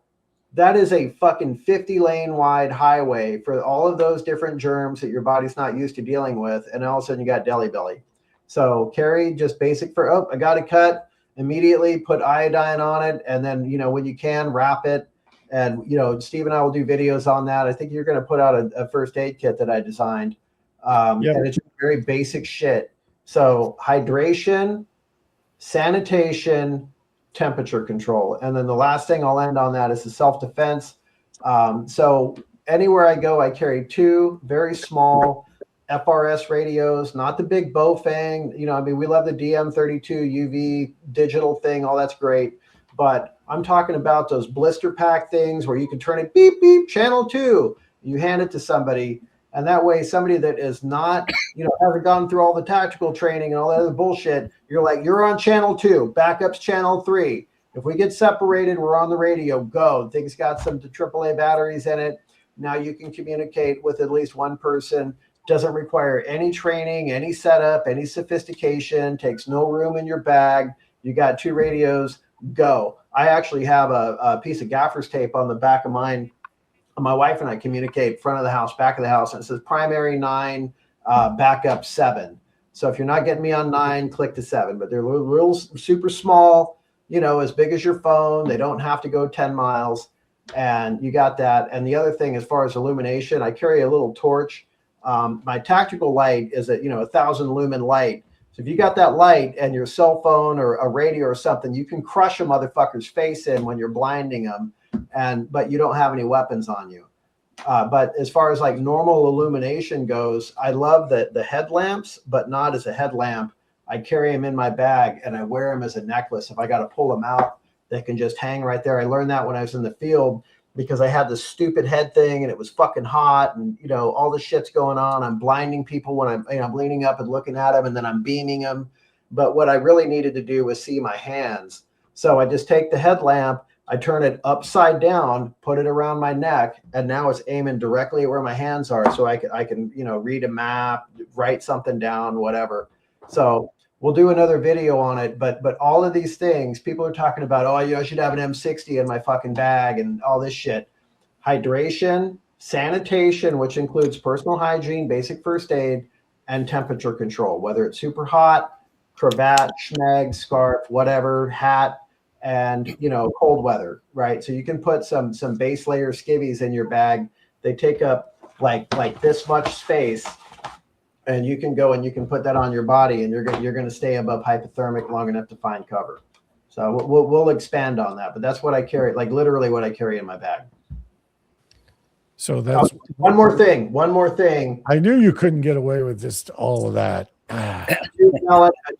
that is a fucking 50-lane wide highway for all of those different germs that your body's not used to dealing with. And all of a sudden you got deli belly. So carry just basic I got a cut, immediately put iodine on it. And then, when you can, wrap it. And, Steve and I will do videos on that. I think you're going to put out a first aid kit that I designed. And it's very basic shit. So hydration, sanitation, temperature control. And then the last thing I'll end on that is the self-defense. So anywhere I go, I carry 2 very small FRS radios, not the big Bofang. We love the DM32 UV digital thing. All that's great. But I'm talking about those blister pack things where you can turn it beep, beep, channel 2. You hand it to somebody. And that way, somebody that is not, hasn't gone through all the tactical training and all that other bullshit, you're on channel 2, backup's channel 3. If we get separated, we're on the radio, go. Thing's got some AAA batteries in it. Now you can communicate with at least one person. Doesn't require any training, any setup, any sophistication, takes no room in your bag. You got 2 radios, go. I actually have a piece of gaffer's tape on the back of mine. My wife and I communicate front of the house, back of the house, and it says primary 9, backup 7. So if you're not getting me on 9, click to 7. But they're real super small, as big as your phone. They don't have to go 10 miles. And you got that. And the other thing, as far as illumination, I carry a little torch. My tactical light is a 1,000 lumen light. So if you got that light and your cell phone or a radio or something, you can crush a motherfucker's face in when you're blinding them. But you don't have any weapons on you. But as far as like normal illumination goes, I love the headlamps, but not as a headlamp. I carry them in my bag and I wear them as a necklace. If I got to pull them out, they can just hang right there. I learned that when I was in the field because I had this stupid head thing and it was fucking hot and, all the shit's going on. I'm blinding people when I'm leaning up and looking at them and then I'm beaming them. But what I really needed to do was see my hands. So I just take the headlamp, I turn it upside down, put it around my neck, and now it's aiming directly at where my hands are. So I can, read a map, write something down, whatever. So we'll do another video on it. But all of these things, people are talking about, oh, I should have an M60 in my fucking bag and all this shit. Hydration, sanitation, which includes personal hygiene, basic first aid, and temperature control, whether it's super hot, cravat, schmeg, scarf, whatever, hat, and cold weather, right? So you can put some base layer skivvies in your bag. They take up like this much space, and you can go and you can put that on your body, and you're going to stay above hypothermic long enough to find cover. So we'll expand on that, but that's what I carry, like literally what I carry in my bag. So that's one more thing. I knew you couldn't get away with just all of that. A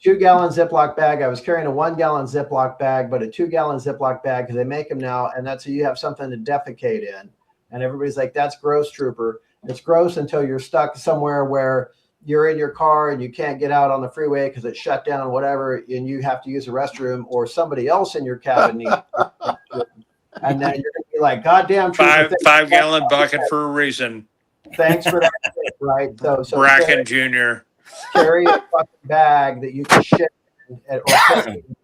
2 gallon Ziploc bag. I was carrying a 1 gallon Ziploc bag, but a 2 gallon Ziploc bag, because they make them now, and that's so you have something to defecate in. And everybody's like, that's gross, trooper. It's gross until you're stuck somewhere where you're in your car and you can't get out on the freeway because it's shut down, whatever, and you have to use a restroom, or somebody else in your cabin needs. And then you're gonna be like, goddamn, trooper, 5 gallon bucket for a reason. thanks for that, right? So Bracken Jr. carry a fucking bag that you can shit in, or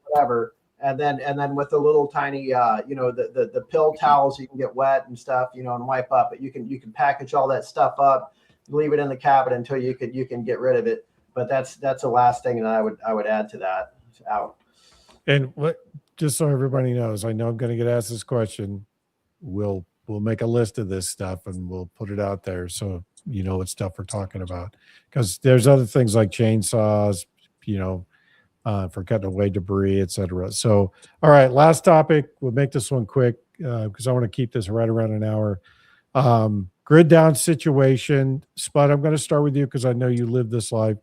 whatever, and then with the little tiny the pill towels you can get wet and stuff, and wipe up. But you can package all that stuff up, leave it in the cabin until you can get rid of it. But that's the last thing that I would add to that. Out. And what, just so everybody knows, I know I'm going to get asked this question. We'll make a list of this stuff and we'll put it out there so you know what stuff we're talking about. Because there's other things like chainsaws, for cutting away debris, etc. So, all right, last topic. We'll make this one quick because I want to keep this right around an hour. Grid down situation. Spud, I'm going to start with you because I know you live this life.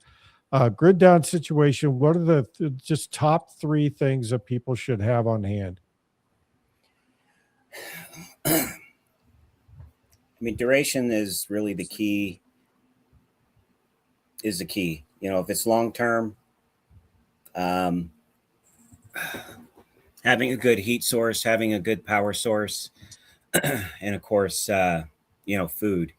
Grid down situation. What are the just top 3 things that people should have on hand? I mean, duration is really the key. Is the key. If it's long term, having a good heat source, having a good power source, and of course, food.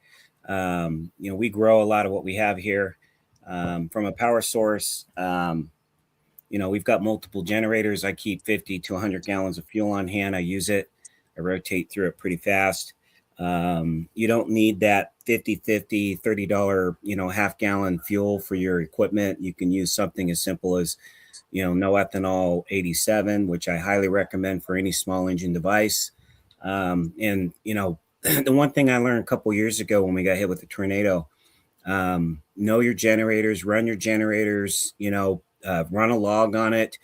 We grow a lot of what we have here. From a power source, we've got multiple generators. I keep 50 to 100 gallons of fuel on hand. I use it. I rotate through it pretty fast. You don't need that $50, $30, half gallon fuel for your equipment. You can use something as simple as, no ethanol 87, which I highly recommend for any small engine device. The one thing I learned a couple years ago when we got hit with the tornado, know your generators, run your generators, run a log on it.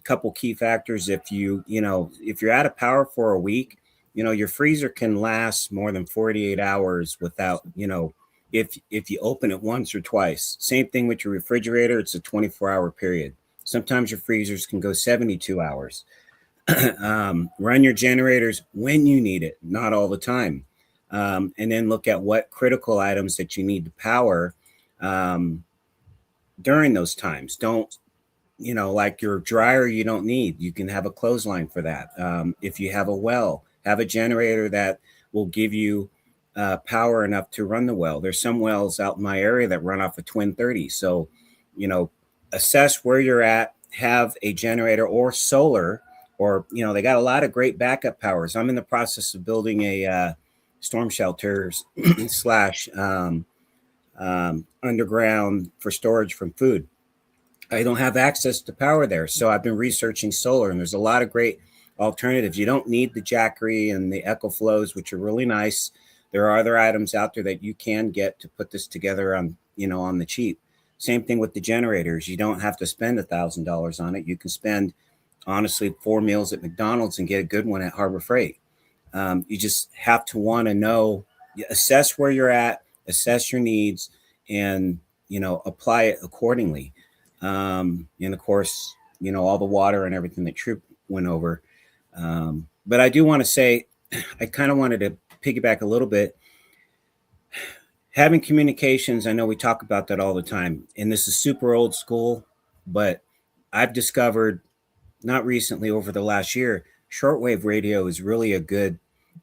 Couple key factors. If you're out of power for a week, your freezer can last more than 48 hours without, if you open it once or twice. Same thing with your refrigerator. It's a 24-hour period. Sometimes your freezers can go 72 hours. Run your generators when you need it, not all the time. And then look at what critical items that you need to power during those times. Don't, like your dryer, you don't need. You can have a clothesline for that. If you have a well, have a generator that will give you power enough to run the well. There's some wells out in my area that run off a twin 30. So, assess where you're at, have a generator or solar, or, they got a lot of great backup powers. I'm in the process of building a storm shelters / underground for storage from food. I don't have access to power there. So I've been researching solar, and there's a lot of great alternatives. You don't need the Jackery and the EcoFlows, which are really nice. There are other items out there that you can get to put this together on the cheap. Same thing with the generators. You don't have to spend $1,000 on it. You can spend, honestly, 4 meals at McDonald's and get a good one at Harbor Freight. You just have to want to know, assess where you're at, assess your needs, and, apply it accordingly. And of course, all the water and everything that Troop went over. But I do want to say, I kind of wanted to piggyback a little bit. Having communications, I know we talk about that all the time, and this is super old school, but I've discovered, not recently, over the last year, shortwave radio is really a good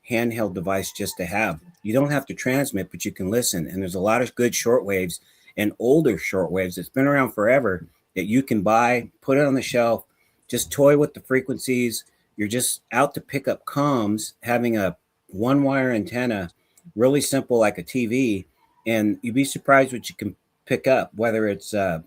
handheld device just to have. You don't have to transmit, but you can listen. And there's a lot of good shortwaves and older shortwaves that's been around forever that you can buy, put it on the shelf, just toy with the frequencies. You're just out to pick up comms, having a one wire antenna, really simple like a TV, and you'd be surprised what you can pick up, whether it's single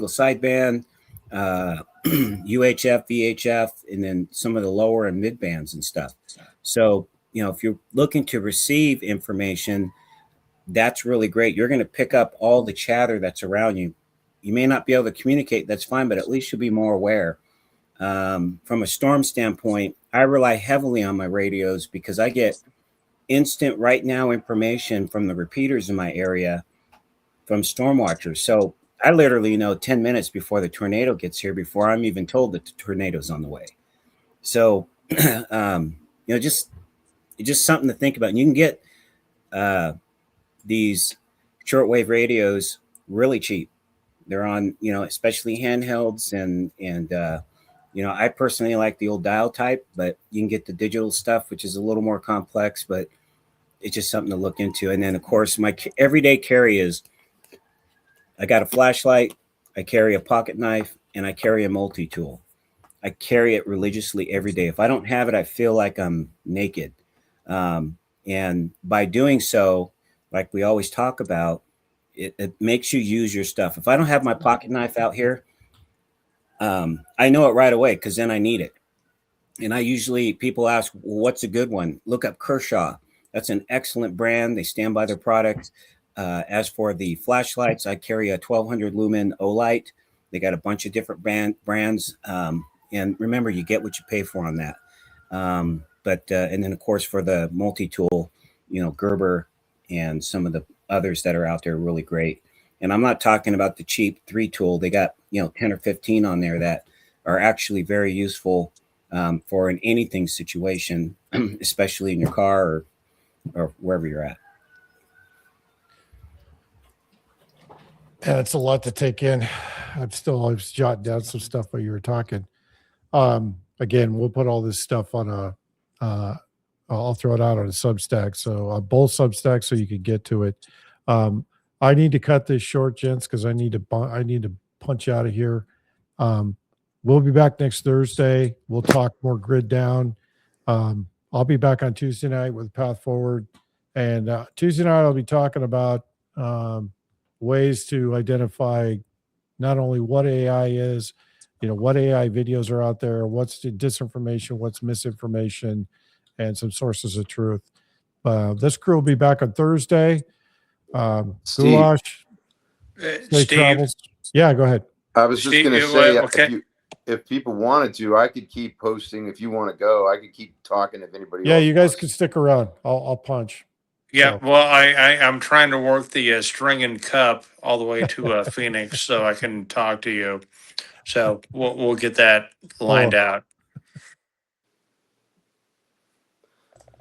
sideband, UHF, VHF, and then some of the lower and mid bands and stuff. So, if you're looking to receive information, that's really great. You're going to pick up all the chatter that's around you. You may not be able to communicate, that's fine, but at least you'll be more aware. From a storm standpoint, I rely heavily on my radios because I get instant right now information from the repeaters in my area from storm watchers. So I literally know 10 minutes before the tornado gets here, before I'm even told that the tornado's on the way. So, just something to think about. And you can get these shortwave radios really cheap. They're on, especially handhelds and I personally like the old dial type, but you can get the digital stuff, which is a little more complex, but it's just something to look into. And then, of course, my everyday carry is I got a flashlight, I carry a pocket knife, and I carry a multi-tool. I carry it religiously every day. If I don't have it, I feel like I'm naked. And by doing so, like we always talk about, it makes you use your stuff. If I don't have my pocket knife out here, I know it right away because then I need it. And people ask, well, what's a good one? Look up Kershaw. That's an excellent brand. They stand by their product. As for the flashlights, I carry a 1200 lumen Olight. They got a bunch of different brands. And remember, you get what you pay for on that. And then, of course, for the multi-tool, Gerber and some of the others that are out there are really great. And I'm not talking about the cheap 3-tool. They got, 10 or 15 on there that are actually very useful for an anything situation, especially in your car or wherever you're at. Yeah, it's a lot to take in. I was jotting down some stuff while you were talking. Again, we'll put all this stuff on I'll throw it out on a Substack. So on both Substacks, so you can get to it. I need to cut this short, gents, because I need to punch out of here. We'll be back next Thursday. We'll talk more grid down. I'll be back on Tuesday night with Path Forward, and Tuesday night I'll be talking about ways to identify not only what AI is, what AI videos are out there, what's the disinformation, what's misinformation, and some sources of truth. This crew will be back on Thursday. Steve. Goulash, safe Steve, travels. Yeah, go ahead. I was just Steve, going to say, okay. if people wanted to, I could keep posting. If you want to go, I could keep talking. If anybody, Yeah, else you guys wants. can stick around. I'll punch. Yeah, So. well, I'm trying to work the string and cup all the way to Phoenix so I can talk to you. So we'll get that lined out.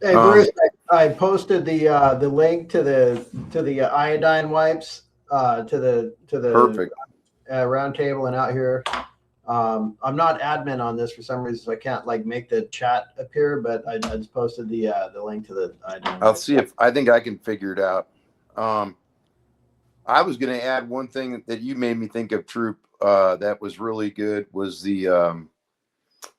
Hey Bruce, I posted the link to the iodine wipes to the Perfect. Roundtable and out here. I'm not admin on this for some reason, so I can't make the chat appear. But I just posted the link to the iodine. I'll wipes. see if I think I can figure it out. I was going to add one thing that you made me think of, Troop. That was really good. Was the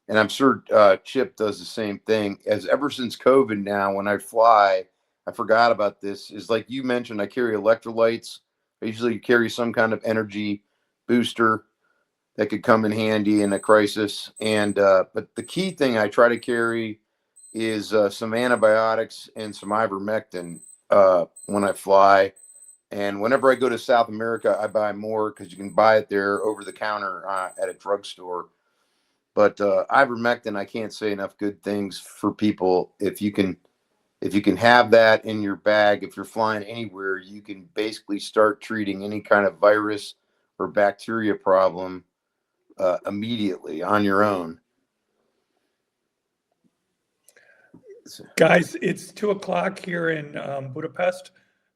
and I'm sure Chip does the same thing. As ever since COVID, now when I fly, I forgot about this. Is like you mentioned, I carry electrolytes. I usually carry some kind of energy booster that could come in handy in a crisis. And but the key thing I try to carry is some antibiotics and some ivermectin when I fly. And whenever I go to South America, I buy more because you can buy it there over the counter at a drugstore. But ivermectin, I can't say enough good things for people. If you can have that in your bag, if you're flying anywhere, you can basically start treating any kind of virus or bacteria problem immediately on your own. Guys, it's 2:00 here in Budapest,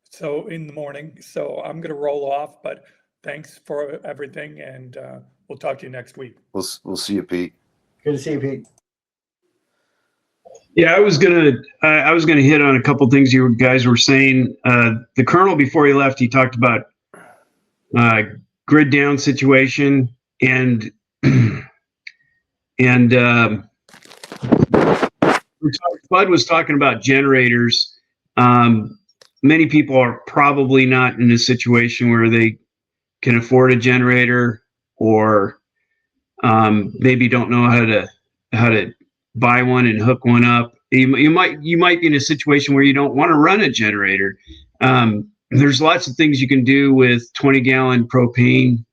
so in the morning. So I'm going to roll off, but thanks for everything, and we'll talk to you next week. We'll see you, Pete. Good to see you, Pete. Yeah, I was gonna hit on a couple things you guys were saying. The colonel, before he left, he talked about grid down situation, and and Bud was talking about generators. Many people are probably not in a situation where they can afford a generator, or maybe don't know how to buy one and hook one up. You might be in a situation where you don't want to run a generator. There's lots of things you can do with 20-gallon propane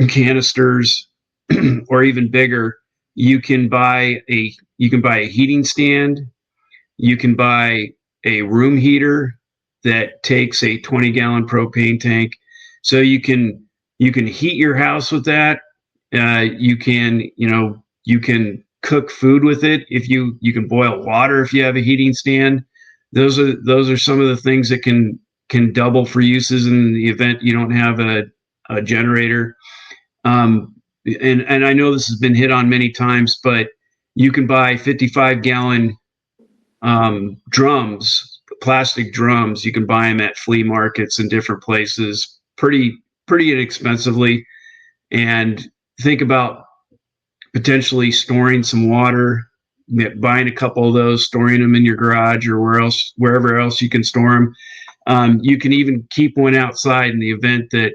canisters, or even bigger. You can buy a heating stand. You can buy a room heater that takes a 20-gallon propane tank, so you can heat your house with that. You can cook food with it. If you can boil water if you have a heating stand. Those are some of the things that can double for uses in the event you don't have a generator. And I know this has been hit on many times, but you can buy 55-gallon drums, plastic drums. You can buy them at flea markets and different places pretty inexpensively. And think about potentially storing some water, buying a couple of those, storing them in your garage or wherever else you can store them. You can even keep one outside in the event that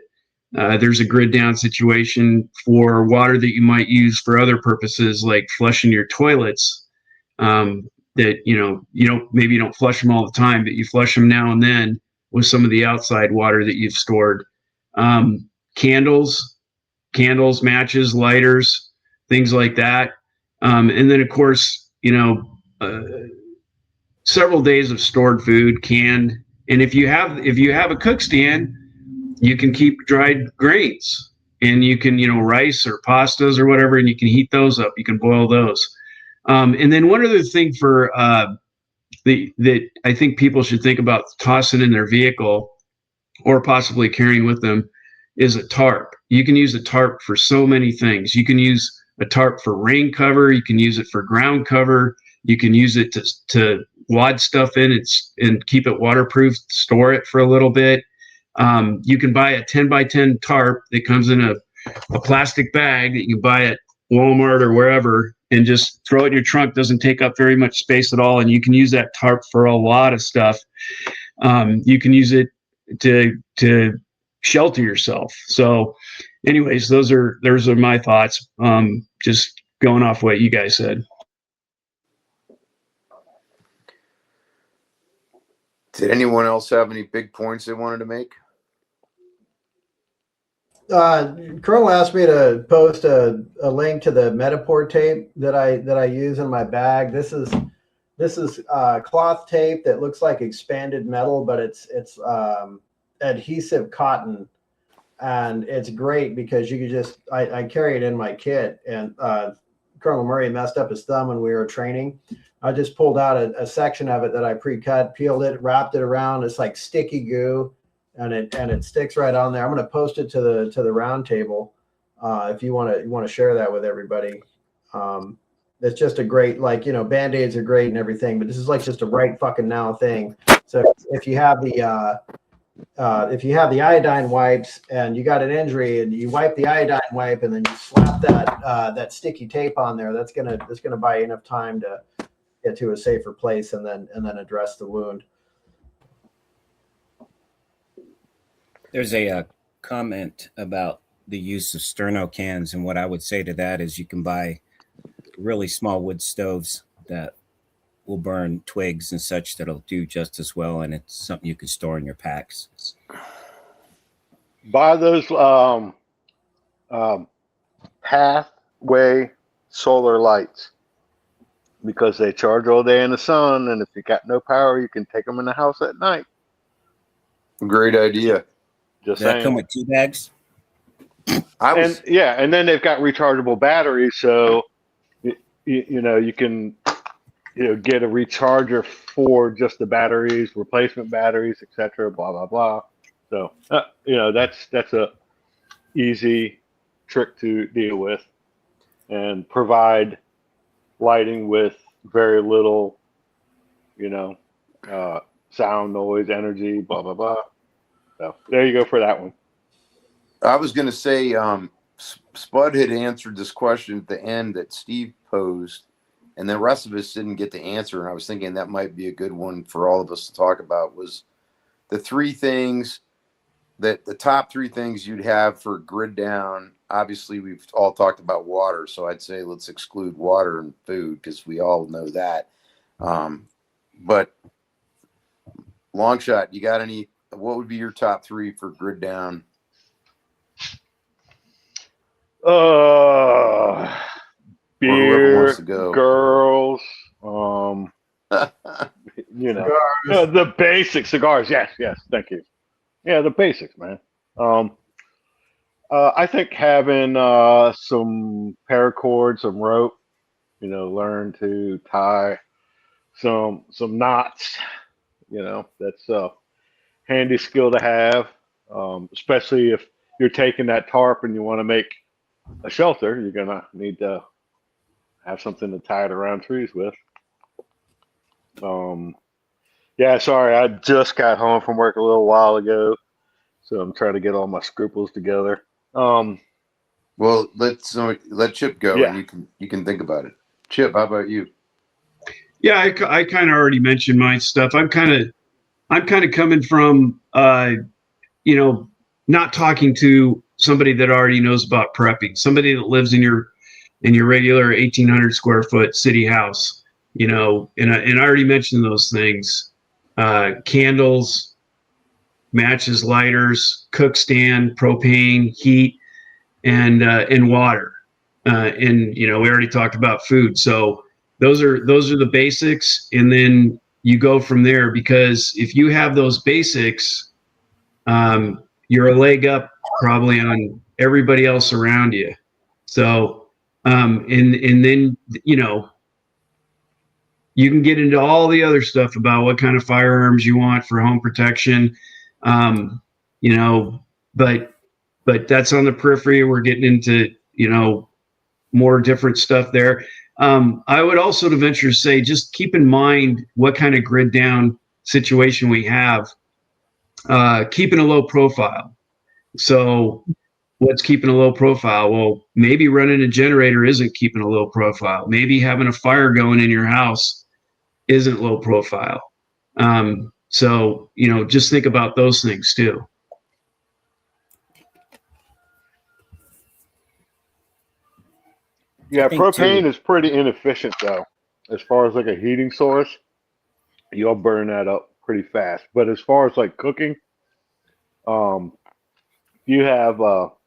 there's a grid down situation for water that you might use for other purposes, like flushing your toilets. That maybe you don't flush them all the time, but you flush them now and then with some of the outside water that you've stored. Candles, matches, lighters, things like that. And then of course, several days of stored food, canned. And if you have a cook stand, you can keep dried grains, and you can, rice or pastas or whatever, and you can heat those up. You can boil those. And then one other thing that I think people should think about tossing in their vehicle or possibly carrying with them is a tarp. You can use a tarp for so many things. You can use a tarp for rain cover. You can use it for ground cover. You can use it to wad stuff in and keep it waterproof, store it for a little bit. You can buy a 10 by 10 tarp that comes in a plastic bag that you can buy at Walmart or wherever, and just throw it in your trunk. Doesn't take up very much space at all. And you can use that tarp for a lot of stuff. You can use it to shelter yourself. So anyways, those are my thoughts. Just going off what you guys said. Did anyone else have any big points they wanted to make? Colonel asked me to post a link to the Metaport tape that I use in my bag. This is cloth tape that looks like expanded metal, but it's adhesive cotton, and it's great because you could just I carry it in my kit. And Colonel Murray messed up his thumb when we were training. I just pulled out a section of it that I pre-cut, peeled it, wrapped it around. It's like sticky goo, and it sticks right on there. I'm going to post it to the Roundtable if you want to share that with everybody. It's just a great, Band-Aids are great and everything, but this is like just a right fucking now thing. So if you have the iodine wipes and you got an injury and you wipe the iodine wipe and then you slap that sticky tape on there, that's gonna buy you enough time to get to a safer place and then address the wound. There's a comment about the use of sterno cans, and what I would say to that is you can buy really small wood stoves that will burn twigs and such that'll do just as well, and it's something you can store in your packs. Buy those pathway solar lights, because they charge all day in the sun, and if you got no power, you can take them in the house at night. Great idea. Just Does that saying. come with 2 bags? And then they've got rechargeable batteries, so you can get a recharger for just the batteries, replacement batteries, etc. Blah blah blah. So that's a easy trick to deal with, and provide lighting with very little, sound, noise, energy, blah blah blah. So there you go for that one. I was going to say, Spud had answered this question at the end that Steve posed, and the rest of us didn't get to answer. And I was thinking that might be a good one for all of us to talk about, was the top three things you'd have for grid down. Obviously, we've all talked about water, so I'd say let's exclude water and food because we all know that. But long shot, you got any? What would be your top three for grid down? Whoever wants Beer, to go. girls, the basic cigars. Yes, thank you. Yeah, the basics, man. I think having some paracord, some rope, learn to tie some knots. That's a handy skill to have, especially if you're taking that tarp and you want to make a shelter. You're gonna need to have something to tie it around trees with. Yeah, sorry, I just got home from work a little while ago, so I'm trying to get all my scruples together. Well, let Chip go, Yeah. and you can think about it. Chip, how about you? Yeah, I kind of already mentioned my stuff. I'm kind of coming from, not talking to somebody that already knows about prepping, somebody that lives in your regular 1,800 square foot city house, and I already mentioned those things: candles, matches, lighters, cook stand, propane, heat, and water. And we already talked about food, so those are the basics, and then you go from there, because if you have those basics, you're a leg up probably on everybody else around you. So and then you can get into all the other stuff about what kind of firearms you want for home protection, um, but that's on the periphery. We're getting into more different stuff there. I would also to venture to say, just keep in mind what kind of grid down situation we have. Keeping a low profile. So what's keeping a low profile? Well, maybe running a generator isn't keeping a low profile. Maybe having a fire going in your house isn't low profile. So just think about those things too. Yeah, I think propane too. is pretty inefficient though, as far as like a heating source. You'll burn that up pretty fast. But as far as like cooking, um, you have what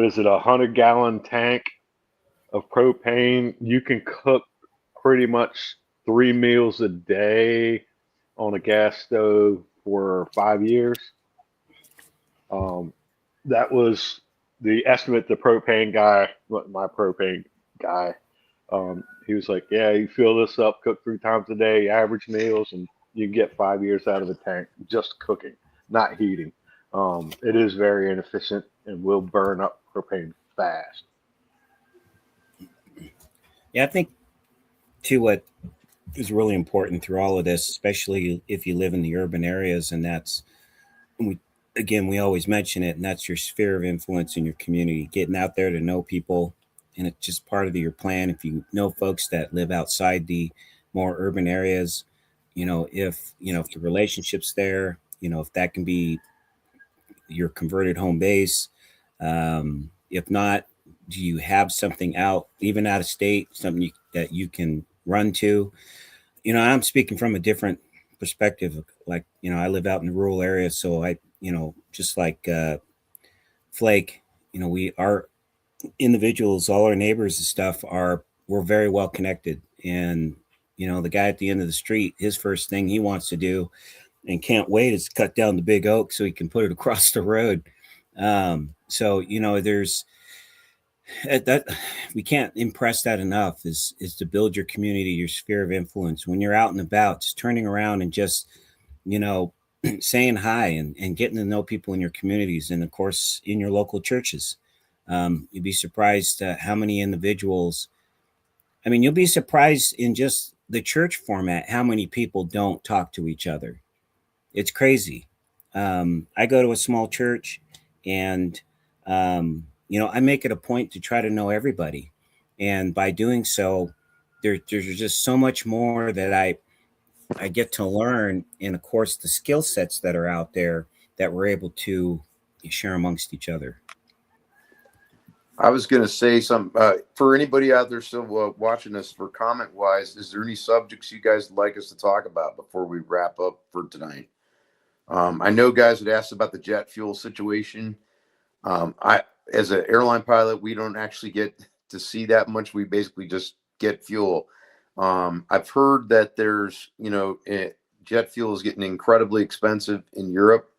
is it, 100-gallon tank of propane, you can cook pretty much 3 meals a day on a gas stove for 5 years. That was the estimate. The propane guy, my propane guy, he was like, "Yeah, you fill this up, cook 3 times a day, average meals, and you can get 5 years out of the tank just cooking, not heating." It is very inefficient and will burn up propane fast. Yeah, I think too what is really important through all of this, especially if you live in the urban areas, and that's we always mention it, and that's your sphere of influence in your community, getting out there to know people, and it's just part of your plan. If you know folks that live outside the more urban areas, if the relationship's there, if that can be your converted home base. If not, do you have something out, even out of state, something that you can run to? I'm speaking from a different perspective. Like, I live out in the rural area, so just like Flake, we are individuals, all our neighbors and stuff we're very well connected. And, the guy at the end of the street, his first thing he wants to do and can't wait is cut down the big oak so he can put it across the road. So, there's that we can't impress that enough is to build your community, your sphere of influence. When you're out and about, just turning around and just, saying hi and getting to know people in your communities, and of course in your local churches. You'd be surprised how many individuals I mean, you'll be surprised in just the church format how many people don't talk to each other. It's crazy. I go to a small church, and I make it a point to try to know everybody, and by doing so, there's just so much more that I get to learn, and of course, the skill sets that are out there that we're able to share amongst each other. I was going to say some for anybody out there still watching us for comment wise. Is there any subjects you guys would like us to talk about before we wrap up for tonight? I know guys had asked about the jet fuel situation. As an airline pilot, we don't actually get to see that much. We basically just get fuel. I've heard that there's, jet fuel is getting incredibly expensive in Europe.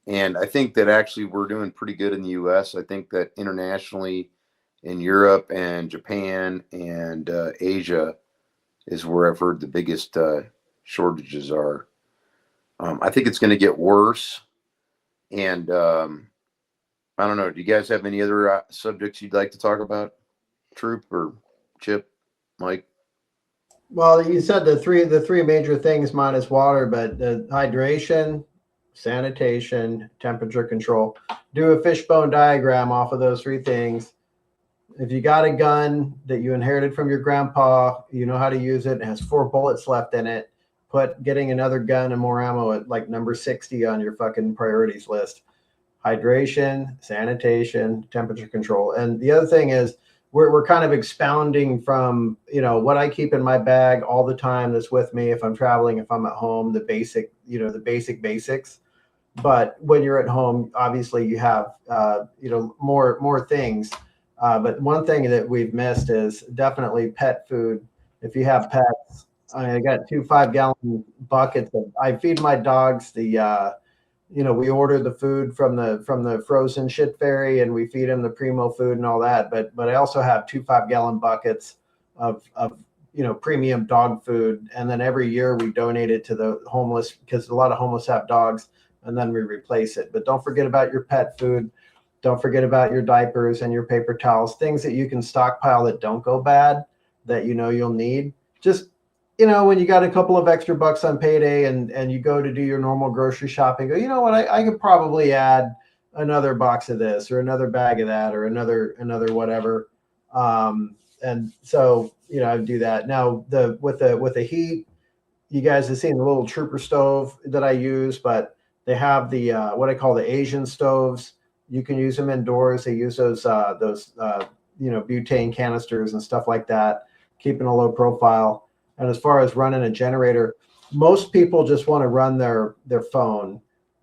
And I think that actually we're doing pretty good in the US. I think that internationally in Europe and Japan and Asia is where I've heard the biggest shortages are. I think it's going to get worse. And I don't know. Do you guys have any other subjects you'd like to talk about? Troop or Chip, Mike? Well, you said the three major things minus water, but the hydration, sanitation, temperature control. Do a fishbone diagram off of those three things. If you got a gun that you inherited from your grandpa, you know how to use it. It has 4 bullets left in it. Put getting another gun and more ammo at like number 60 on your fucking priorities list. Hydration, sanitation, temperature control. And the other thing is we're kind of expounding from, what I keep in my bag all the time that's with me if I'm traveling, if I'm at home, the basics. But when you're at home, obviously you have, more things. But one thing that we've missed is definitely pet food. If you have pets, I got 2 5-gallon buckets. I feed my dogs we order the food from the frozen shit fairy, and we feed them the primo food and all that. But I also have 2 5-gallon buckets of premium dog food, and then every year we donate it to the homeless because a lot of homeless have dogs, and then we replace it. But don't forget about your pet food. Don't forget about your diapers and your paper towels, things that you can stockpile that don't go bad, that you'll need. Just when you got a couple of extra bucks on payday and you go to do your normal grocery shopping, go, you know what, I could probably add another box of this or another bag of that or another whatever. And so, I do that. Now with the heat, you guys have seen the little trooper stove that I use, but they have the what I call the Asian stoves. You can use them indoors. They use those butane canisters and stuff like that, keeping a low profile. And as far as running a generator, most people just want to run their phone.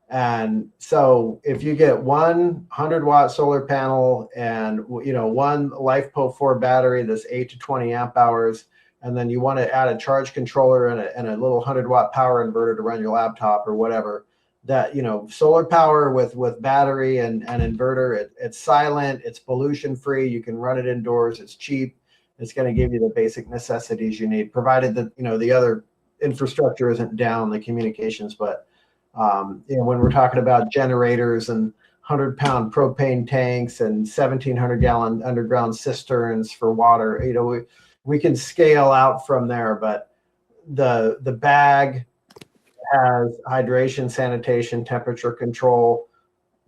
And so if you get 100-watt solar panel and one LifePo 4 battery that's 8 to 20 amp hours, and then you want to add a charge controller and a little 100-watt power inverter to run your laptop or whatever, that solar power with battery and inverter, it's silent, it's pollution free, you can run it indoors, it's cheap. It's going to give you the basic necessities you need, provided that the other infrastructure isn't down, the communications. But when we're talking about generators and 100-pound propane tanks and 1,700-gallon underground cisterns for water, we can scale out from there. But the bag has hydration, sanitation, temperature control,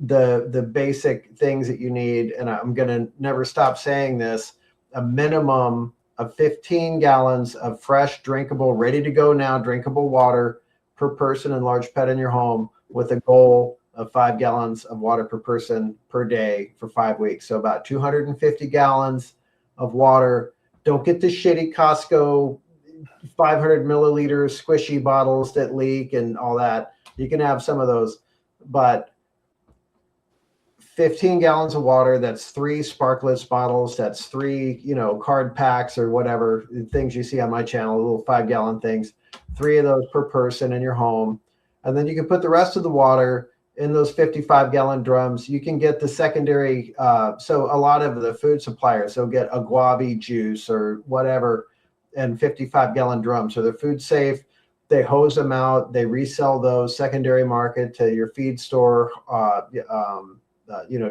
the basic things that you need. And I'm going to never stop saying this. A minimum of 15 gallons of fresh, drinkable, ready to go now, drinkable water per person and large pet in your home, with a goal of 5 gallons of water per person per day for 5 weeks. So about 250 gallons of water. Don't get the shitty Costco 500 milliliter squishy bottles that leak and all that. You can have some of those, but 15 gallons of water, that's 3 Sparklets bottles, that's 3, card packs or whatever, things you see on my channel, little 5-gallon things, 3 of those per person in your home. And then you can put the rest of the water in those 55-gallon drums. You can get the secondary, so a lot of the food suppliers, so get agave juice or whatever in 55-gallon drums. So they're food safe. They hose them out. They resell those secondary market to your feed store,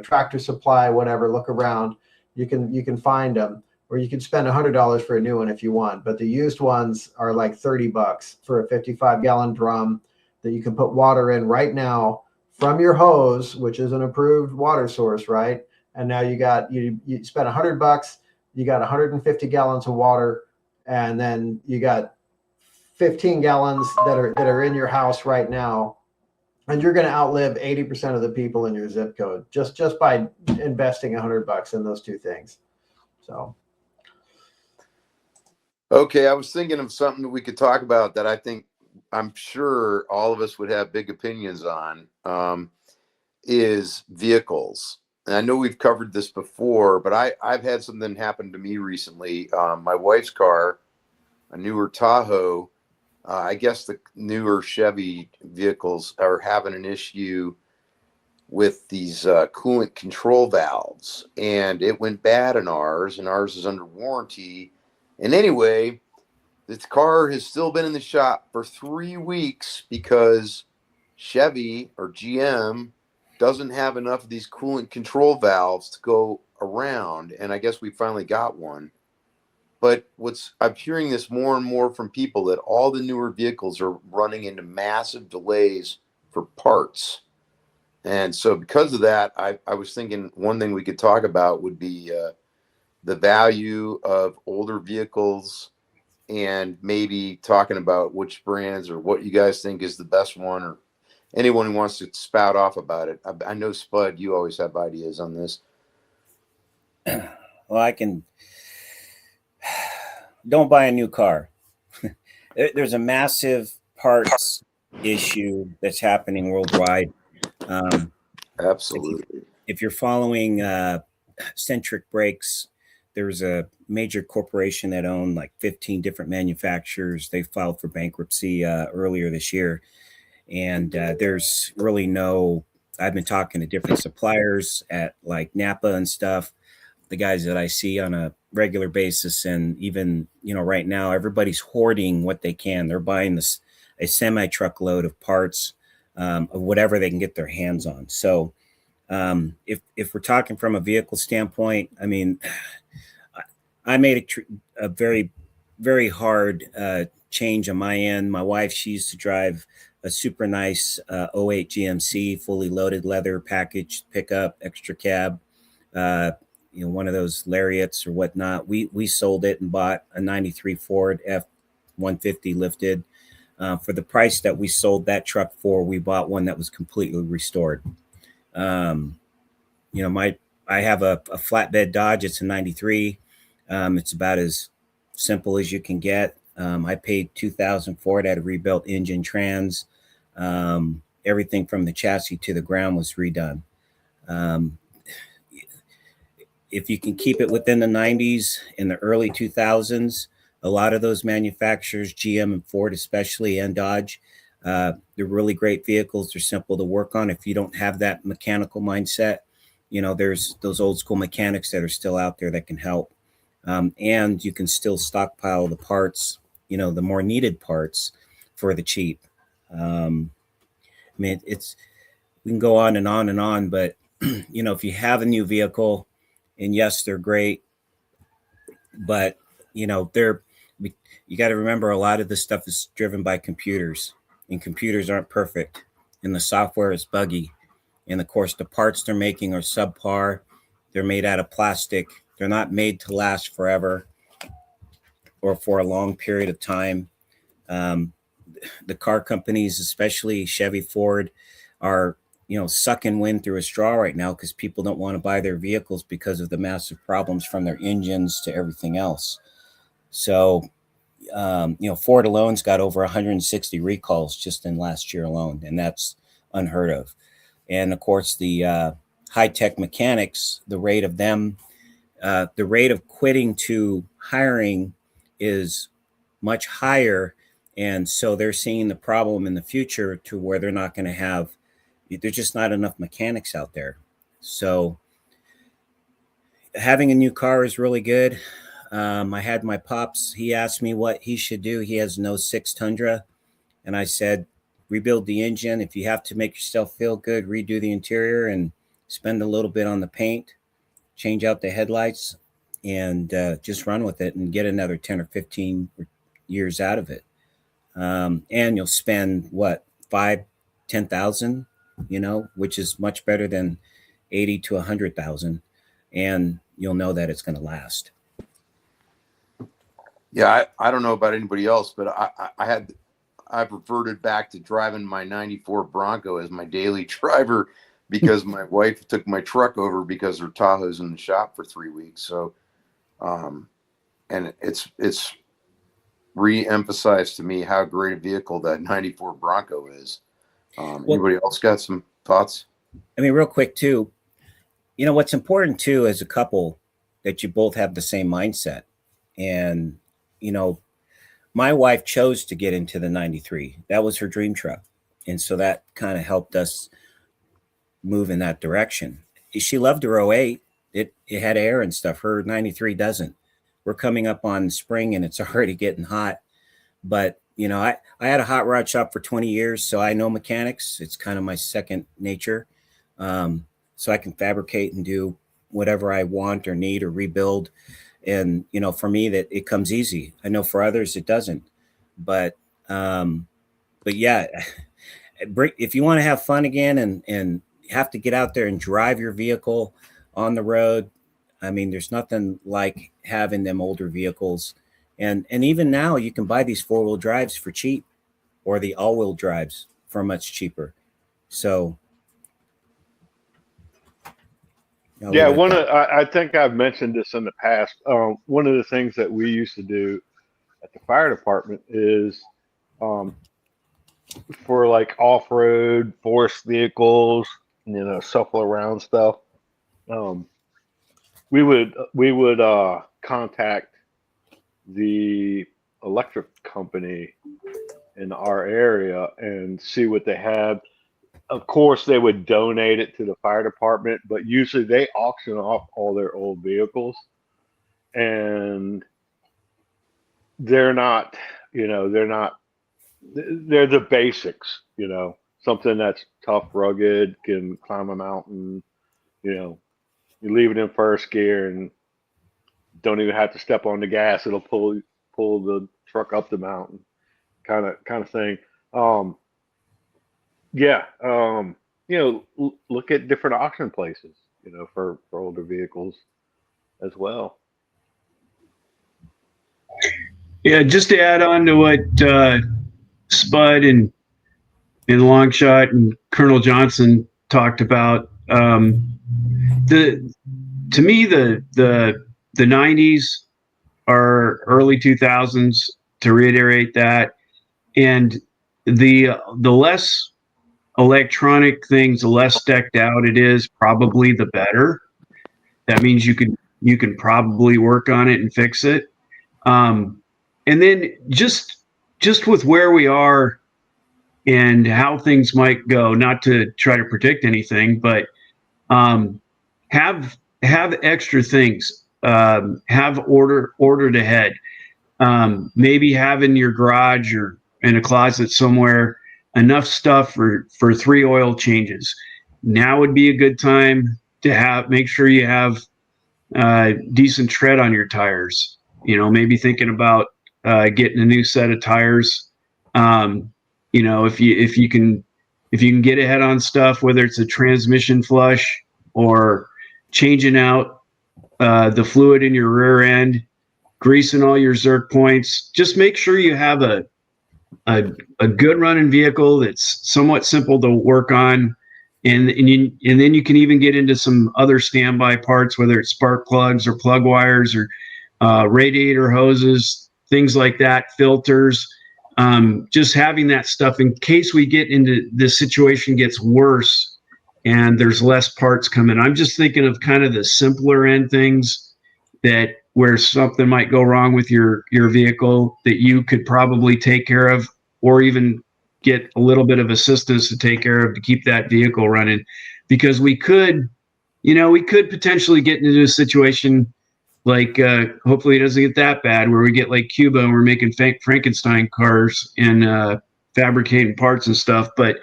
Tractor Supply, whatever. Look around. You can find them. or you could spend $100 for a new one if you want. But the used ones are like $30 for a 55-gallon drum that you can put water in right now from your hose, which is an approved water source, right? And now you spent $100, you got 150 gallons of water, and then you got 15 gallons that are in your house right now, and you're going to outlive 80% of the people in your zip code just by investing $100 in those two things. So, Okay, I was thinking of something that we could talk about that I'm sure all of us would have big opinions on, is vehicles. And I know we've covered this before, but I've had something happen to me recently. My wife's car, a newer Tahoe, I guess the newer Chevy vehicles are having an issue with these coolant control valves, and it went bad in ours, and ours is under warranty. And anyway, this car has still been in the shop for 3 weeks because Chevy or GM doesn't have enough of these coolant control valves to go around. And I guess we finally got one. But I'm hearing this more and more from people that all the newer vehicles are running into massive delays for parts. And so because of that, I was thinking one thing we could talk about would be the value of older vehicles, and maybe talking about which brands or what you guys think is the best one, or anyone who wants to spout off about it. I know, Spud, you always have ideas on this. Well, I can. Don't buy a new car. There's a massive parts issue that's happening worldwide. Absolutely. If you're following Centric Brakes, there's a major corporation that owned like 15 different manufacturers. They filed for bankruptcy earlier this year. And there's really I've been talking to different suppliers at like Napa and stuff, the guys that I see on a regular basis. And even, right now, everybody's hoarding what they can. They're buying a semi-truckload of parts of whatever they can get their hands on. So if we're talking from a vehicle standpoint, I mean, I made a very, very hard change on my end. My wife, she used to drive a super nice 08 GMC, fully loaded leather package pickup, extra cab, one of those Lariats or whatnot. We sold it and bought a 93 Ford F-150 lifted. For the price that we sold that truck for, we bought one that was completely restored. I have a flatbed Dodge. It's a 93. It's about as simple as you can get. I paid $2,000 for it. I had a rebuilt engine, trans. Everything from the chassis to the ground was redone. If you can keep it within the 90s and the early 2000s, a lot of those manufacturers, GM and Ford especially, and Dodge, they're really great vehicles. They're simple to work on. If you don't have that mechanical mindset, there's those old school mechanics that are still out there that can help. And you can still stockpile the parts, the more needed parts for the cheap. We can go on and on and on, but if you have a new vehicle, and yes, they're great, but you got to remember a lot of this stuff is driven by computers, and computers aren't perfect, and the software is buggy. And of course, the parts they're making are subpar. They're made out of plastic. They're not made to last forever or for a long period of time. The car companies, especially Chevy, Ford, are sucking wind through a straw right now because people don't want to buy their vehicles because of the massive problems from their engines to everything else. So, Ford alone's got over 160 recalls just in last year alone, and that's unheard of. And of course, the high-tech mechanics, the rate of quitting to hiring is much higher. And so they're seeing the problem in the future to where there's just not enough mechanics out there. So having a new car is really good. I had my pops, he asked me what he should do. He has no 06 Tundra. And I said, rebuild the engine. If you have to make yourself feel good, redo the interior and spend a little bit on the paint, change out the headlights. and just run with it and get another 10 or 15 years out of it. And you'll spend what, 10,000, which is much better than 80 to 100,000. And you'll know that it's going to last. Yeah, I don't know about anybody else, but I've reverted back to driving my 94 Bronco as my daily driver because my wife took my truck over because her Tahoe's in the shop for 3 weeks. So, and it's re-emphasized to me how great a vehicle that 94 Bronco is. Anybody else got some thoughts? I mean, real quick too, what's important too as a couple, that you both have the same mindset. And, my wife chose to get into the 93. That was her dream truck. And so that kind of helped us move in that direction. She loved her 08. It had air and stuff. Her 93 doesn't. We're coming up on spring and it's already getting hot. But, I had a hot rod shop for 20 years, so I know mechanics. It's kind of my second nature. So I can fabricate and do whatever I want or need or rebuild. And, for me, that it comes easy. I know for others it doesn't. But yeah, if you want to have fun again and have to get out there and drive your vehicle on the road, I mean, there's nothing like having them older vehicles. And even now you can buy these 4-wheel drives for cheap, or the all-wheel drives for much cheaper. So yeah, I think I've mentioned this in the past. One of the things that we used to do at the fire department is for like off-road forest vehicles, shuffle around stuff. We would contact the electric company in our area and see what they had. Of course, they would donate it to the fire department, but usually they auction off all their old vehicles, and they're the basics, something that's tough, rugged, can climb a mountain, you leave it in first gear and don't even have to step on the gas. It'll pull the truck up the mountain, kind of thing. Look at different auction places, for older vehicles as well. Yeah, just to add on to what Spud and Longshot and Colonel Johnson talked about, to me the 90s are early 2000s, to reiterate that, and the less electronic things, the less decked out it is, probably the better. That means you can probably work on it and fix it. And then just with where we are and how things might go, not to try to predict anything, but have extra things, have ordered ahead. Maybe have in your garage or in a closet somewhere enough stuff for 3 oil changes. Now would be a good time to make sure you have decent tread on your tires. Maybe thinking about getting a new set of tires. If you can get ahead on stuff, whether it's a transmission flush or changing out the fluid in your rear end, greasing all your Zerk points, just make sure you have a good running vehicle that's somewhat simple to work on. And then you can even get into some other standby parts, whether it's spark plugs or plug wires or radiator hoses, things like that, filters. Just having that stuff in case we get into this situation gets worse and there's less parts coming. I'm just thinking of kind of the simpler end things that where something might go wrong with your vehicle that you could probably take care of, or even get a little bit of assistance to take care of to keep that vehicle running. Because we could potentially get into a situation like, hopefully it doesn't get that bad, where we get like Cuba and we're making Frankenstein cars and fabricating parts and stuff. But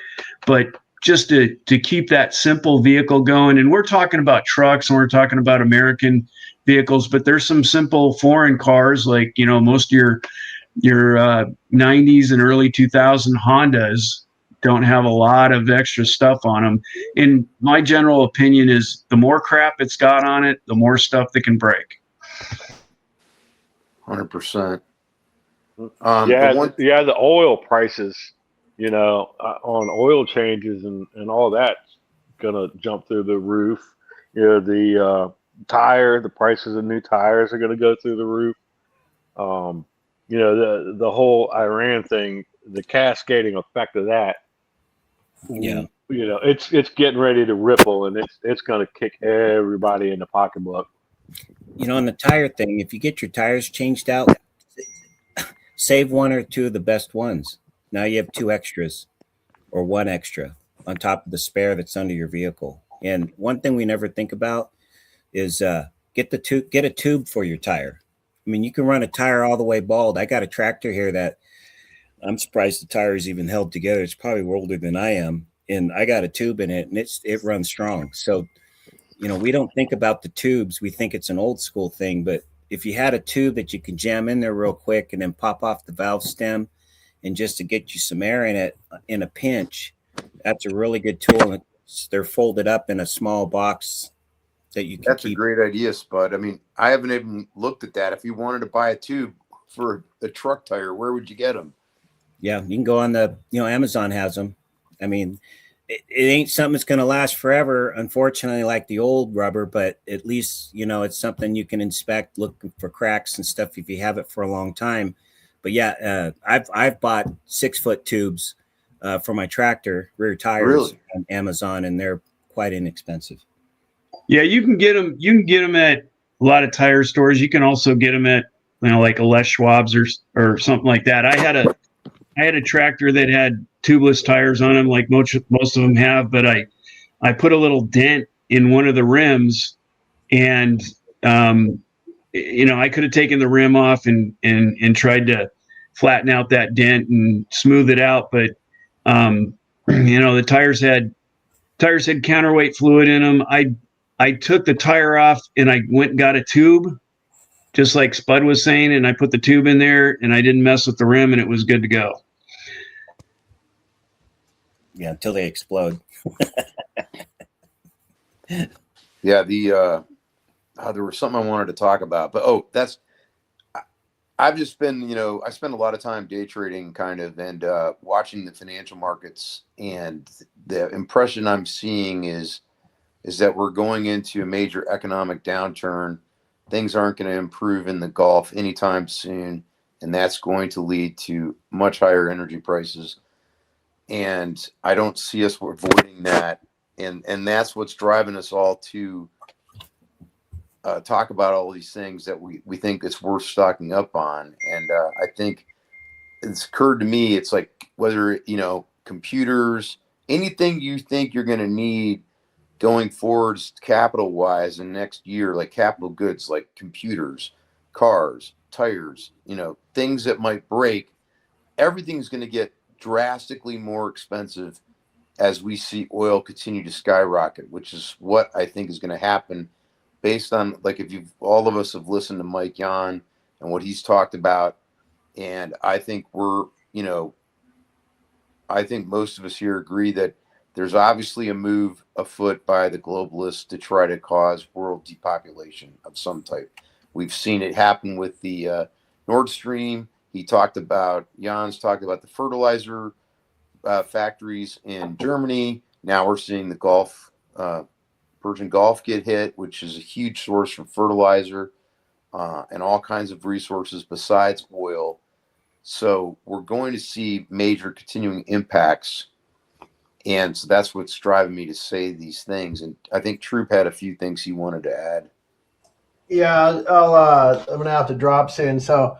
just to keep that simple vehicle going, and we're talking about trucks and we're talking about American vehicles, but there's some simple foreign cars, like, you know, most of your 90s and early 2000 Hondas don't have a lot of extra stuff on them. And my general opinion is the more crap it's got on it, the more stuff that can break. 100%. The oil prices, you know, on oil changes and all that's gonna jump through the roof. You know, the prices of new tires are gonna go through the roof. You know, the whole Iran thing, the cascading effect of that. Yeah. You know, it's getting ready to ripple, and it's gonna kick everybody in the pocketbook. You know, on the tire thing, if you get your tires changed out, save one or two of the best ones. Now you have two extras or one extra on top of the spare that's under your vehicle. And one thing we never think about is get a tube for your tire. I mean, you can run a tire all the way bald. I got a tractor here that I'm surprised the tire is even held together. It's probably older than I am, and I got a tube in it, and it runs strong. So, you know, we don't think about the tubes. We think it's an old school thing, but if you had a tube that you can jam in there real quick and then pop off the valve stem, and just to get you some air in it in a pinch, that's a really good tool. They're folded up in a small box that you can That's keep. a great idea, Spud. I mean, I haven't even looked at that. If you wanted to buy a tube for a truck tire, where would you get them? Yeah, you can go on Amazon has them. I mean, it ain't something that's going to last forever, unfortunately, like the old rubber, but at least, you know, it's something you can inspect, look for cracks and stuff if you have it for a long time. But yeah, I've bought 6-foot tubes for my tractor rear tires on Amazon, and they're quite inexpensive. Yeah, you can get them. You can get them at a lot of tire stores. You can also get them at, you know, like a Les Schwab's or something like that. I had a tractor that had tubeless tires on them, like most of them have, but I put a little dent in one of the rims, and you know, I could have taken the rim off and tried to flatten out that dent and smooth it out, but you know, the tires had counterweight fluid in them. I took the tire off and I went and got a tube, just like Spud was saying, and I put the tube in there and I didn't mess with the rim, and it was good to go. Yeah, until they explode. Yeah, there was something I wanted to talk about, but I've just been, you know, I spend a lot of time day trading kind of and watching the financial markets, and the impression I'm seeing is that we're going into a major economic downturn. Things aren't going to improve in the Gulf anytime soon, and that's going to lead to much higher energy prices. And I don't see us avoiding that, and that's what's driving us all to talk about all these things that we think it's worth stocking up on. And I think it's occurred to me, it's like, whether, you know, computers, anything you think you're going to need going forwards capital wise in next year, like capital goods, like computers, cars, tires, you know, things that might break, everything's going to get drastically more expensive as we see oil continue to skyrocket, which is what I think is going to happen based on, like, if all of us have listened to Mike Yan and what he's talked about. And I think I think most of us here agree that there's obviously a move afoot by the globalists to try to cause world depopulation of some type. We've seen it happen with the Nord Stream. Jan's talked about the fertilizer factories in Germany. Now we're seeing the Persian Gulf get hit, which is a huge source for fertilizer and all kinds of resources besides oil. So we're going to see major continuing impacts. And so that's what's driving me to say these things. And I think Troop had a few things he wanted to add. Yeah, I'm gonna have to drop soon. So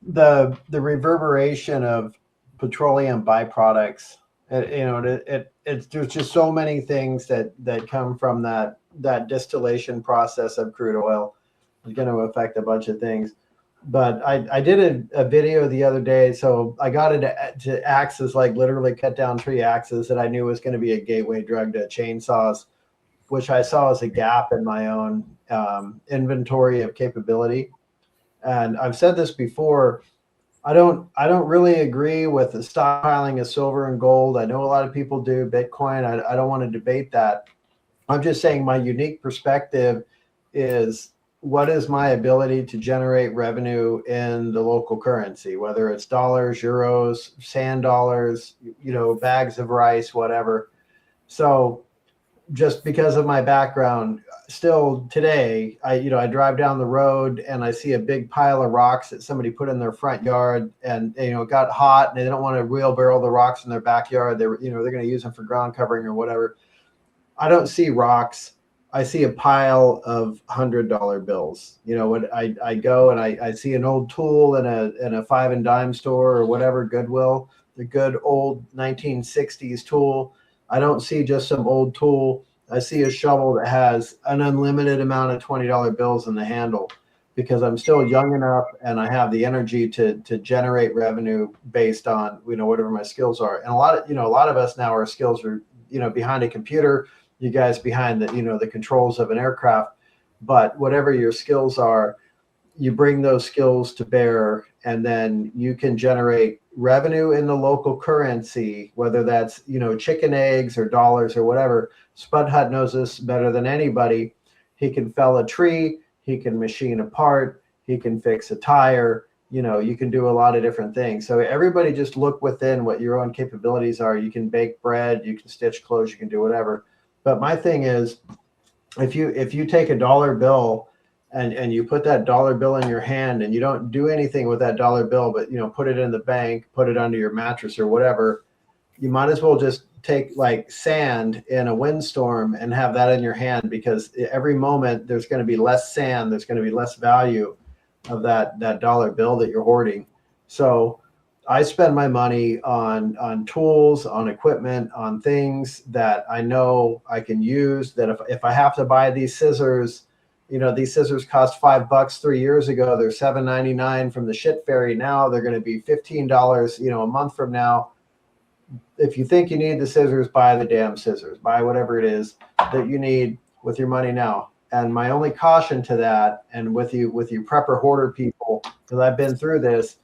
the reverberation of petroleum byproducts, it's there's just so many things that come from that distillation process of crude oil. It's going to affect a bunch of things. But I did a video the other day, so I got into axes, like literally cut down tree axes that I knew was going to be a gateway drug to chainsaws. which I saw as a gap in my own inventory of capability. And I've said this before. I don't really agree with the stockpiling of silver and gold. I know a lot of people do Bitcoin. I don't want to debate that. I'm just saying my unique perspective is what is my ability to generate revenue in the local currency, whether it's dollars, euros, sand dollars, bags of rice, whatever. So just because of my background, still today, I drive down the road and I see a big pile of rocks that somebody put in their front yard, and it got hot and they don't want to wheelbarrow the rocks in their backyard. They're going to use them for ground covering or whatever. I don't see rocks. I see a pile of $100 bills. When I go and I see an old tool in a 5 and dime store or whatever, Goodwill, the good old 1960s tool. I don't see just some old tool. I see a shovel that has an unlimited amount of $20 bills in the handle, because I'm still young enough and I have the energy to generate revenue based on whatever my skills are. And a lot of us now, our skills are behind a computer. You guys behind the controls of an aircraft, but whatever your skills are, you bring those skills to bear, and then you can generate revenue in the local currency, whether that's chicken eggs or dollars or whatever. Spud Hut knows this better than anybody. He can fell a tree, he can machine a part, he can fix a tire. You can do a lot of different things. So everybody just look within what your own capabilities are. You can bake bread, you can stitch clothes, you can do whatever. But my thing is, if you take a dollar bill and you put that dollar bill in your hand and you don't do anything with that dollar bill, but put it in the bank, put it under your mattress or whatever, you might as well just take like sand in a windstorm and have that in your hand, because every moment there's going to be less sand, there's going to be less value of that dollar bill that you're hoarding. So I spend my money on tools, on equipment, on things that I know I can use. That if I have to buy these scissors, these scissors cost $5 3 years ago. They're $7.99 from the shit fairy. Now they're going to be $15, a month from now. If you think you need the scissors, buy the damn scissors. Buy whatever it is that you need with your money now. And my only caution to that, and with you prepper hoarder people, because I've been through this,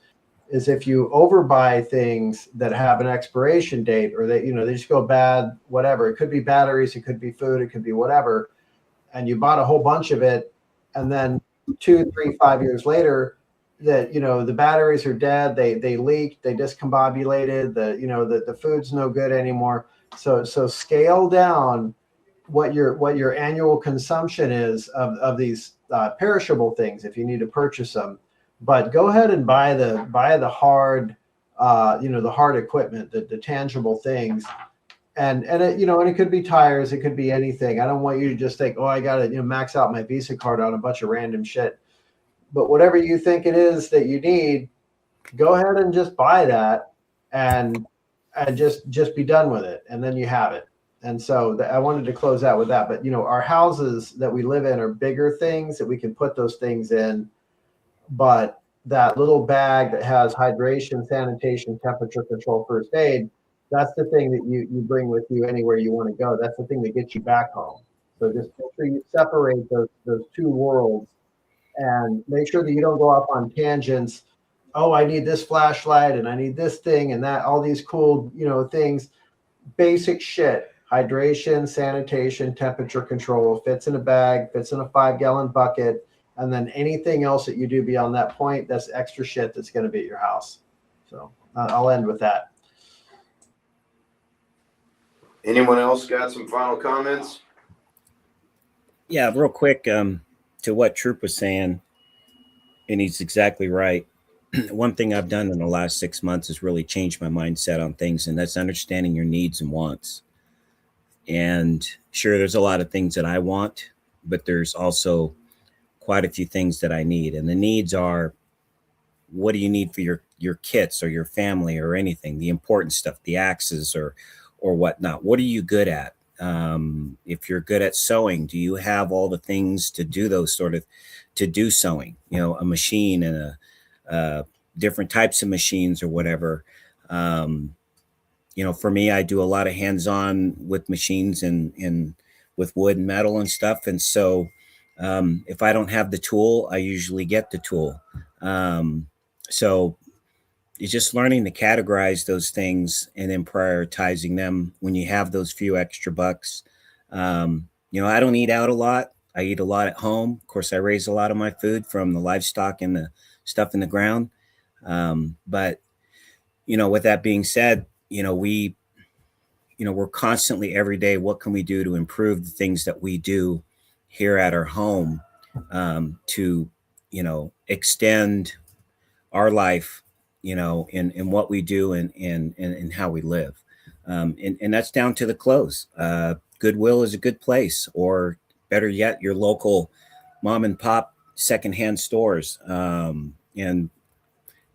is if you overbuy things that have an expiration date, or they just go bad, whatever. It could be batteries, it could be food, it could be whatever. And you bought a whole bunch of it, and then 2, 3, 5 years later, that the batteries are dead, they leaked, they discombobulated, the food's no good anymore. So scale down what your annual consumption is of these perishable things if you need to purchase them. But go ahead and buy the hard, the hard equipment, the tangible things, and it could be tires, it could be anything. I don't want you to just think, oh, I got to max out my Visa card on a bunch of random shit. But whatever you think it is that you need, go ahead and just buy that, and just be done with it, and then you have it. And so I wanted to close out with that. But our houses that we live in are bigger things that we can put those things in. But that little bag that has hydration, sanitation, temperature control, first aid, that's the thing that you bring with you anywhere you want to go. That's the thing that gets you back home. So just make sure you separate those two worlds, and make sure that you don't go off on tangents. Oh, I need this flashlight and I need this thing and that, all these cool, things. Basic shit. Hydration, sanitation, temperature control fits in a bag, fits in a 5-gallon bucket. And then anything else that you do beyond that point, that's extra shit that's going to be at your house. So I'll end with that. Anyone else got some final comments? Yeah, real quick, to what Troop was saying, and he's exactly right. One thing I've done in the last 6 months is really changed my mindset on things, and that's understanding your needs and wants. And sure, there's a lot of things that I want, but there's also quite a few things that I need. And the needs are, what do you need for your kits or your family or anything, the important stuff, the axes or whatnot. What are you good at? If you're good at sewing, do you have all the things to do to do sewing, a machine and different types of machines or whatever. For me, I do a lot of hands-on with machines in with wood and metal and stuff. And so if I don't have the tool, I usually get the tool. So it's just learning to categorize those things and then prioritizing them when you have those few extra bucks. I don't eat out a lot. I eat a lot at home. Of course, I raise a lot of my food from the livestock and the stuff in the ground. But with that being said, we're constantly every day, what can we do to improve the things that we do here at our home to, extend our life, in what we do and how we live. And that's down to the clothes. Goodwill is a good place, or better yet, your local mom and pop secondhand stores. And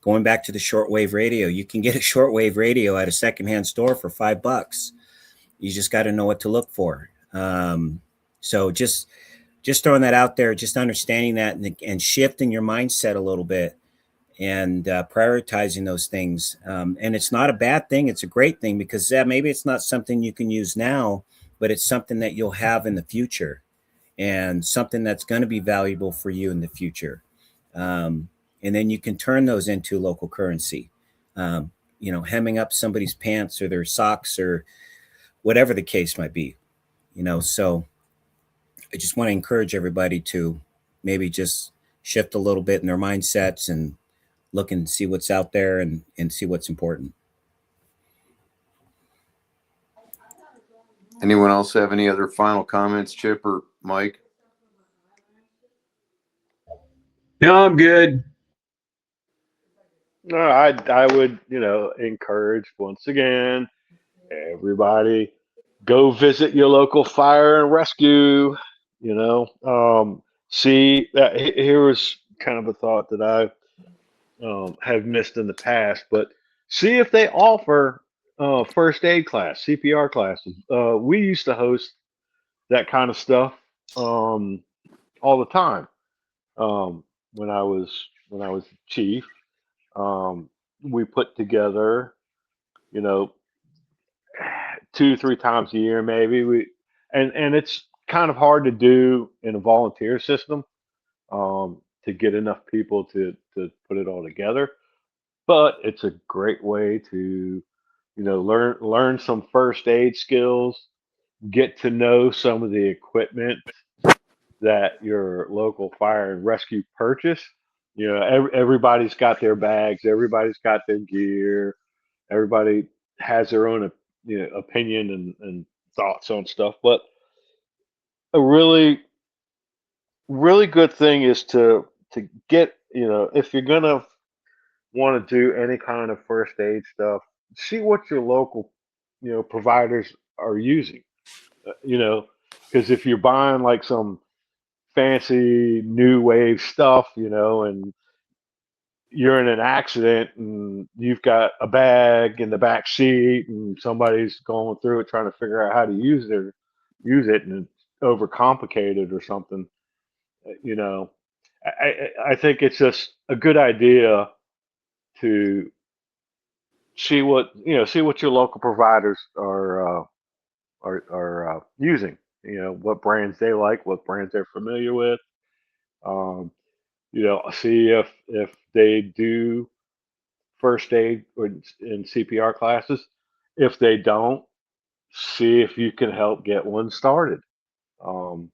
going back to the shortwave radio, you can get a shortwave radio at a secondhand store for $5. You just got to know what to look for. So just throwing that out there, just understanding that and shifting your mindset a little bit and prioritizing those things. And it's not a bad thing. It's a great thing, because maybe it's not something you can use now, but it's something that you'll have in the future and something that's going to be valuable for you in the future. And then you can turn those into local currency, hemming up somebody's pants or their socks or whatever the case might be, so I just want to encourage everybody to maybe just shift a little bit in their mindsets and look and see what's out there and see what's important. Anyone else have any other final comments, Chip or Mike? No, I'm good. No, I would, encourage once again, everybody go visit your local fire and rescue. See that here was kind of a thought that I have missed in the past, but see if they offer first aid class, CPR classes. We used to host that kind of stuff all the time when I was chief. We put together, you know, 2 3 times a year maybe. And it's kind of hard to do in a volunteer system to get enough people to put it all together. But it's a great way to learn some first aid skills, get to know some of the equipment that your local fire and rescue purchase. Everybody's got their bags, everybody's got their gear, everybody has their own opinion and thoughts on stuff. But a really good thing is to get, if you're gonna want to do any kind of first aid stuff, see what your local providers are using. You know, because if you're buying like some fancy new wave stuff, and you're in an accident and you've got a bag in the back seat and somebody's going through it trying to figure out how to use it and it's overcomplicated or something, you know, I think it's just a good idea to see what your local providers are using. What brands they like, what brands they're familiar with. Um, see if they do first aid or in CPR classes. If they don't, see if you can help get one started. Um,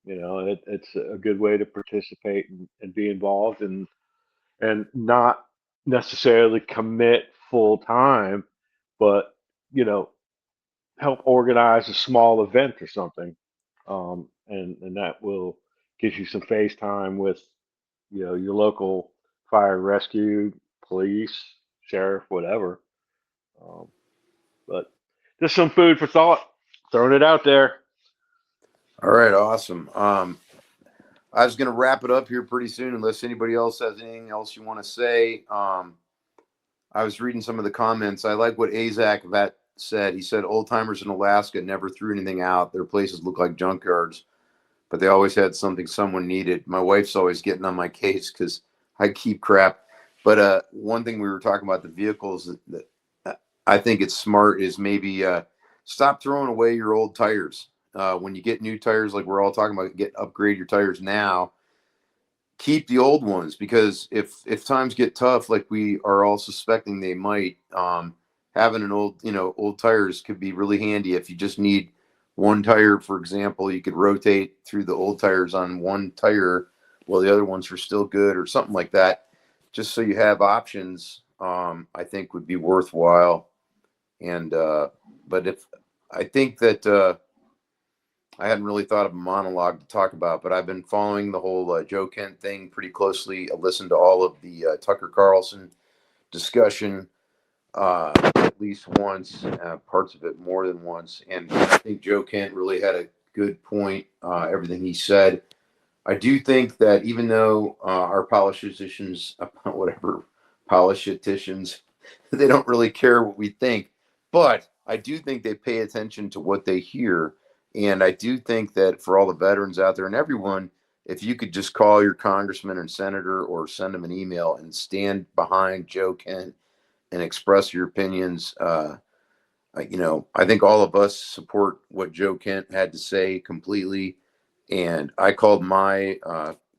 it's a good way to participate and be involved and not necessarily commit full time, but help organize a small event or something, and that will give you some face time with your local fire rescue, police, sheriff, whatever. Um, but just some food for thought. Throwing it out there. All right, awesome. I was going to wrap it up here pretty soon, unless anybody else has anything else you want to say. I was reading some of the comments. I like what Azak Vet said. He said old timers in Alaska never threw anything out. Their places look like junkyards, but they always had something someone needed. My wife's always getting on my case because I keep crap. But one thing we were talking about the vehicles that I think it's smart is maybe stop throwing away your old tires. when you get new tires, like we're all talking about, upgrade your tires now. Keep the old ones, because if times get tough, like we are all suspecting they might, having an old tires could be really handy. If you just need one tire, for example, you could rotate through the old tires on one tire while the other ones are still good, or something like that, just so you have options. I think would be worthwhile. And but if I think that I hadn't really thought of a monologue to talk about, but I've been following the whole Joe Kent thing pretty closely. I listened to all of the Tucker Carlson discussion at least once, parts of it more than once. And I think Joe Kent really had a good point, everything he said. I do think that even though our politicians, whatever, politicians, they don't really care what we think, but I do think they pay attention to what they hear. And I do think that for all the veterans out there and everyone, if you could just call your congressman and senator or send them an email and stand behind Joe Kent and express your opinions, I think all of us support what Joe Kent had to say completely. And I called my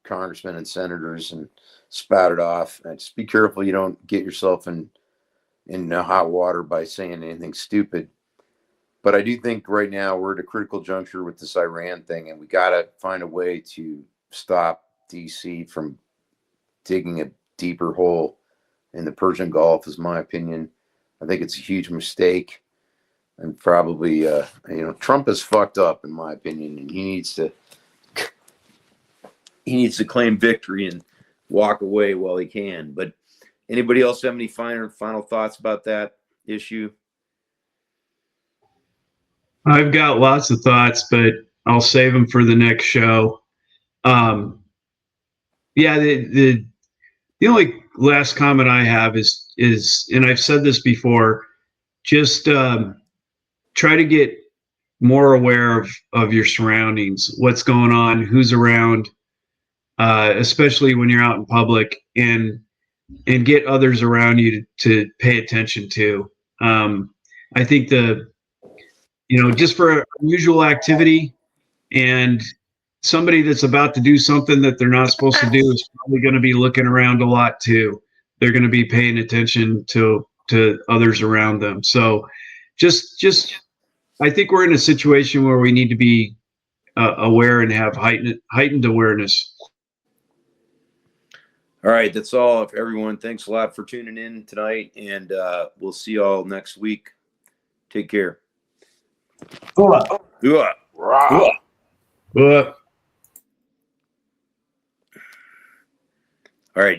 congressmen and senators and spouted off. And just be careful you don't get yourself in hot water by saying anything stupid. But I do think right now we're at a critical juncture with this Iran thing, and we got to find a way to stop DC from digging a deeper hole in the Persian Gulf, is my opinion. I think it's a huge mistake. And probably, Trump is fucked up, in my opinion, and he needs to claim victory and walk away while he can. But anybody else have any final thoughts about that issue? I've got lots of thoughts, but I'll save them for the next show. Yeah, the only last comment I have is, and I've said this before, just try to get more aware of your surroundings, what's going on, who's around, especially when you're out in public, and get others around you to pay attention to. I think just for unusual activity and somebody that's about to do something that they're not supposed to do is probably going to be looking around a lot too. They're going to be paying attention to others around them. So just I think we're in a situation where we need to be aware and have heightened awareness. All right, that's all. If everyone, thanks a lot for tuning in tonight, and we'll see you all next week. Take care. Wow. All right.